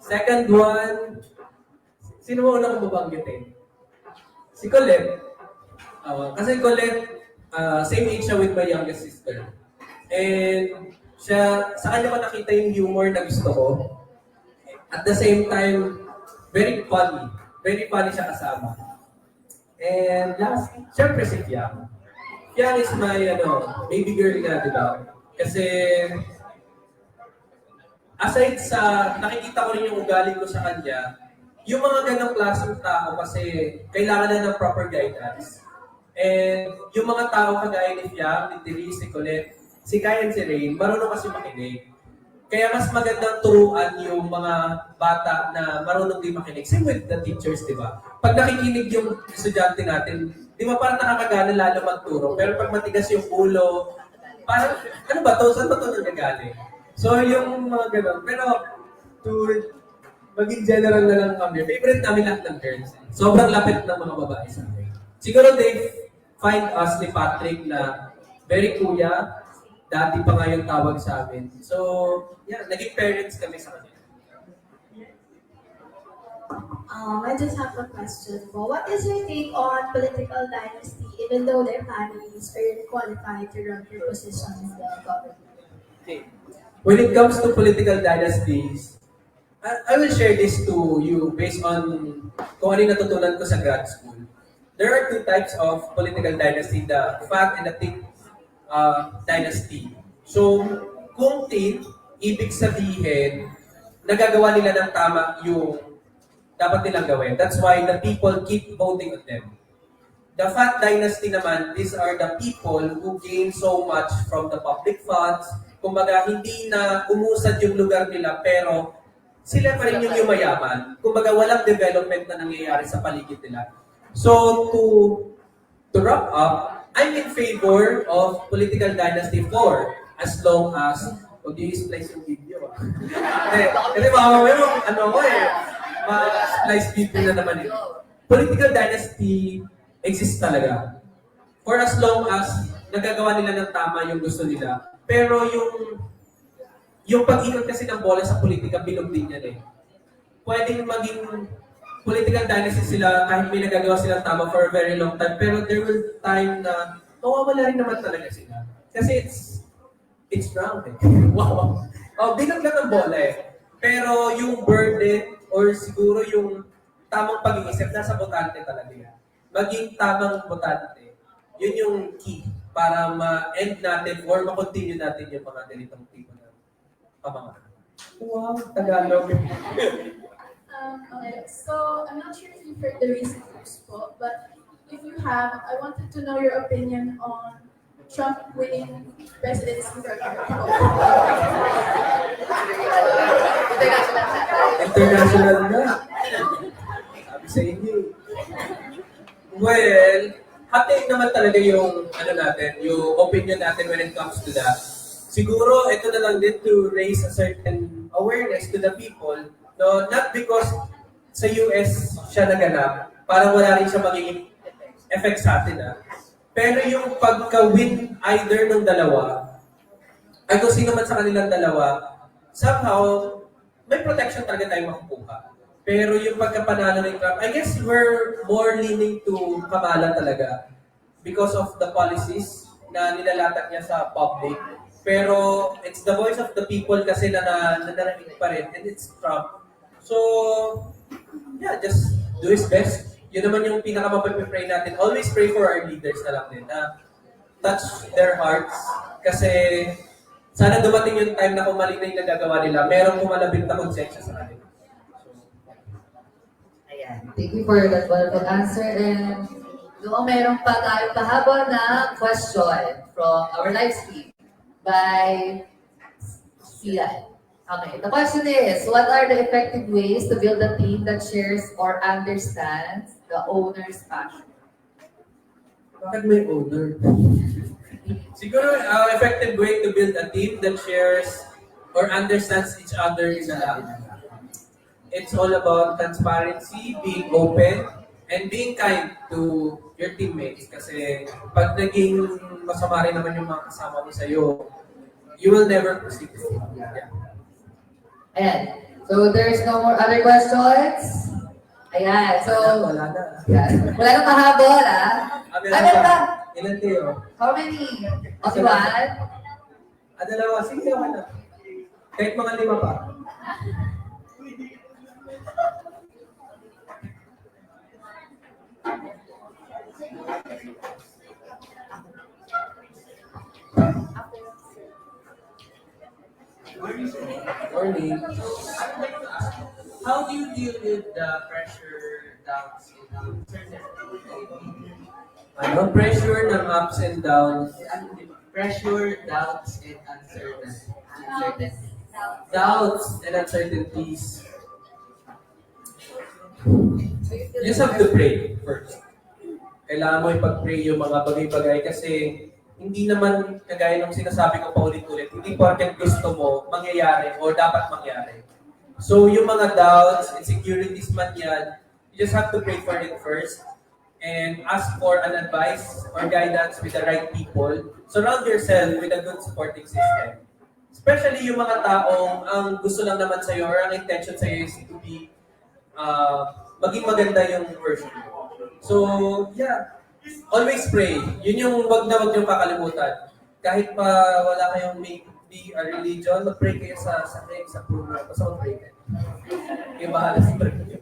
Second one, sino mo una kong babanggitin? Si Colette. Kasi Colette, same age siya with my youngest sister. And siya, sa kanya ko nakita yung humor na gusto ko. At the same time, very funny. Very funny siya kasama. And last, syempre si Fiang. Fiang is my baby girl na, di ba? Kasi aside sa nakikita ko rin yung ugali ko sa kanya, yung mga ganang klaseng tao kasi kailangan na ng proper guidance. And yung mga tao kagaya ni Fiang, ni Therese, si Colette, si Kai and si Rain, marunong kasi makinig. Kaya mas magandang turuan yung mga bata na marunong din makinig. Same with the teachers, di ba? Pag nakikinig yung estudyante natin, di ba parang nakakagana lalo magturo. Pero pag matigas yung ulo, parang, ano ba to? Saan ba to nagagaling? So yung mga ganun. Pero to maging general na lang kami, favorite namin lahat ng girls. Sobrang lapit ng mga babae sa amin. Siguro they find us ni Patrick na very kuya, dati pa nga yung tawag sa amin. So, yeah, naging parents kami sa kanila. I just have a question po. What is your take on political dynasty even though their families are qualified to run for position in the government? Okay. When it comes to political dynasties, I will share this to you based on kung ano yung natutunan ko sa grad school. There are two types of political dynasty, the fat and the thick dynasty. So, kung thin, ibig sabihin, nagagawa nila ng tama yung dapat nilang gawin. That's why the people keep voting on them. The fat dynasty naman, these are the people who gain so much from the public funds. Kumbaga, hindi na umusad yung lugar nila, pero sila pa rin yung yumayaman. Kumbaga, walang development na nangyayari sa paligid nila. So, to wrap up, I'm in favor of political dynasty for as long as, i-splice yung video. Kasi baka mamaya, ma-splice video na naman yun. Political dynasty exists talaga. For as long as nagagawa nila ng tama yung gusto nila. Pero yung pag-ikot kasi ng bola sa politika, bilog din yan eh. Pwedeng maging political dynasty sila kahit may nagagawa silang tama for a very long time. Pero there will time na mawawala rin naman talaga sila. Kasi it's round eh. Wow. Bilog lang ang bola eh. Pero yung burden or siguro yung tamang pag-iisip nasa botante talaga yan. Maging tamang botante. Yun yung key para ma-end natin or ma-continue natin yung mga ganitong tipo ng pamamahala. Wow, Tagalog. Okay, so I'm not sure if you've heard the recent news po, but if you have, I wanted to know your opinion on Trump winning presidency for America. International na. Sabi sa inyo. Well, hati naman talaga yung yung opinion natin when it comes to that. Siguro, ito na lang din to raise a certain awareness to the people. No, not because sa US siya naganap, parang wala rin siya magiging effect sa atin. Pero yung pagka-win either ng dalawa, ay kung sino man sa kanilang dalawa, somehow, may protection talaga tayong makukuha. Pero yung pagkapanalo ng Trump, I guess we're more leaning to Kamala talaga because of the policies na nilalatag niya sa public. Pero it's the voice of the people kasi na narinig pa rin, and it's Trump. So, yeah, just do his best. yun naman yung pinaka-mapipray natin. Always pray for our leaders na lang din. Na touch their hearts. Kasi sana dumating yung time na kung mali na yung nagagawa nila, merong kumalabit na konsensya sa kanila. Ayan. Thank you for that wonderful answer. And meron pa tayong pahaba na question from our live stream by Sia. Okay, the question is, what are the effective ways to build a team that shares or understands the owner's passion? Bakit may owner? Siguro, effective way to build a team that shares or understands each other is it's all about transparency, being open, and being kind to your teammates. Kasi pag naging masama rin naman yung mga kasama mo sa'yo, you will never proceed. Yeah. Ayan. So, there's no more other questions? Ayan. So, Wala na. yan. Wala nang mahabol, ah. Meron pa. Ilan kayo? How many? Okay, one? Dalawa. Sige, okay na. Kahit mga 5 pa. Morning. How do you deal with the pressure, doubts, and uncertainty? Pressure ng ups and downs. Pressure, doubts, and uncertainty. Doubts and uncertainties. You just have to pray first. Kailangan mo ipag-pray yung mga bagay-bagay kasi hindi naman kagaya ng sinasabi ko paulit-ulit, hindi porket gusto mo mangyayari o dapat mangyari. So yung mga doubts, insecurities man yan, you just have to pray for it first and ask for an advice or guidance with the right people. Surround yourself with a good supporting system. Especially yung mga taong ang gusto lang naman sa'yo or ang intention sa'yo is to be maging maganda yung version mo. So, yeah. Always pray. Yun yung wag yung kakalimutan. Kahit pa wala kayong be a religion, mag-pray kayo sa next, sa puno. Basta mag-pray kayo. Yung bahala sa pray.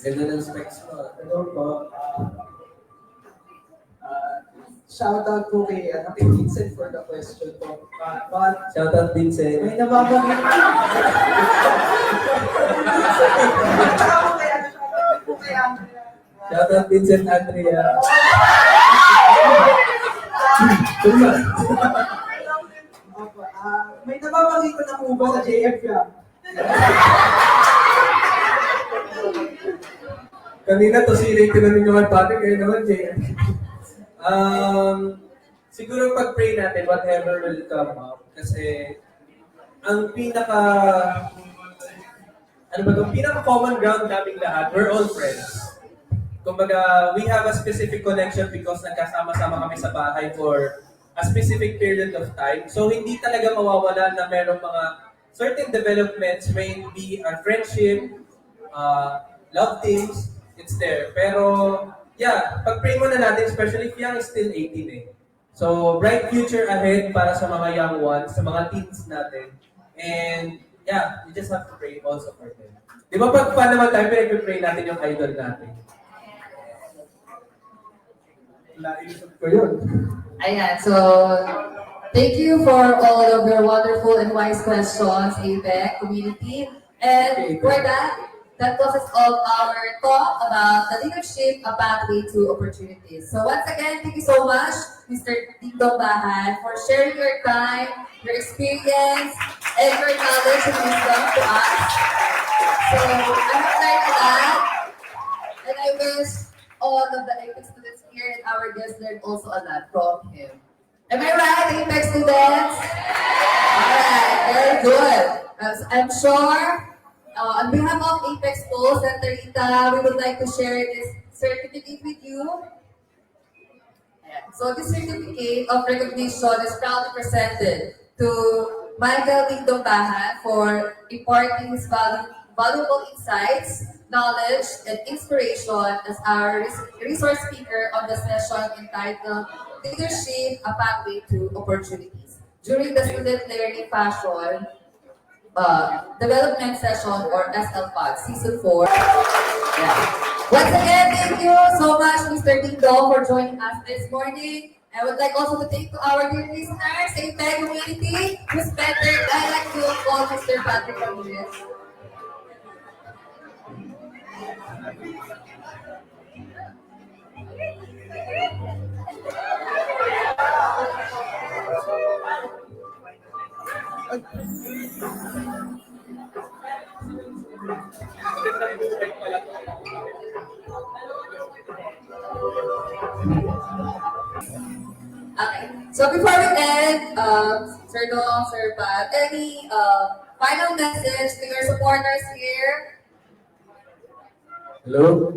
Ganda ng specs mo. Hello po. Shoutout po kay Vincent for the question po. But Shout out Vincent. may nababagay. Shout out Vincent Andrea. Opo, may nababagay ko na po ba sa JF yan? Kanina to si Ray tinanong naman pati kayo naman JF. Siguro pag-pray natin, whatever will come up. Kasi ang pinaka-common ground naming lahat, we're all friends. Kumbaga, we have a specific connection because nagkasama-sama kami sa bahay for a specific period of time. So, hindi talaga mawawala na merong mga certain developments, may it be our friendship, love things, it's there. Pero, yeah, pag-pray muna natin, especially if young is still 18 eh. So, bright future ahead para sa mga young ones, sa mga teens natin. And, yeah, you just have to pray also for them. Di ba pag pa naman tayo, pinag-pray natin yung idol natin? Naisip ko yun. Ayan, so thank you for all of your wonderful and wise questions, APEC community. And for that closes all our talk about the leadership, a pathway to opportunities. So once again, thank you so much, Mr. Dingdong Bahan, for sharing your time, your experience, and your knowledge and wisdom to us. So I'm excited for that, and I wish all of the APEC students here and our guests learned also a lot from him. Am I right, APEC students? Alright, very good. As I'm sure, on behalf of APEC Schools and Rita, we would like to share this certificate with you. So this certificate of recognition is proudly presented to Michael Dingdong Bahan for imparting his valuable insights, knowledge, and inspiration as our resource speaker on the session entitled Leadership, a Pathway to Opportunities. During the student learning fashion, development session or SLPAD Season 4. Yeah. Once again, thank you so much, Mr. Dingdong, for joining us this morning. I would like also to thank to our dear listeners, APEC community, who spent their time like to call Mr. Patrick Ramirez. Okay. So before we end, Sir Dong, Sir Pat, any final message to your supporters here? Hello?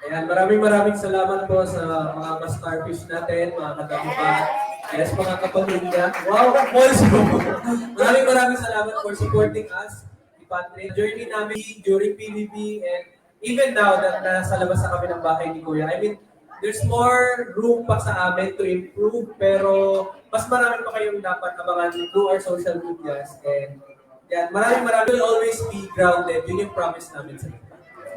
Ayan, maraming salamat po sa mga starfish natin, mga kadampat, yes, mga kapamilya. Wow, also! maraming salamat for supporting us, Patrick. Journey namin during PBB and even now that nasa labas na kami ng bahay ni Kuya. I mean, there's more room pa sa amin to improve, pero mas marami pa kayong dapat abangan through our social medias. And yan, maraming will always be grounded. Yun yung promise namin sa inyo.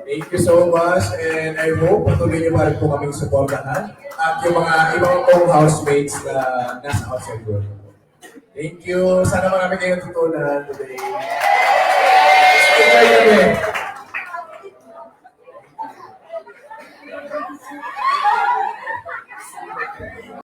Thank you so much, and I hope patuloy niyo pa rin po kaming supportahan at yung mga ibang kong housemates na nasa outside world. Thank you. Sana marami kayong tutunan today. Enjoy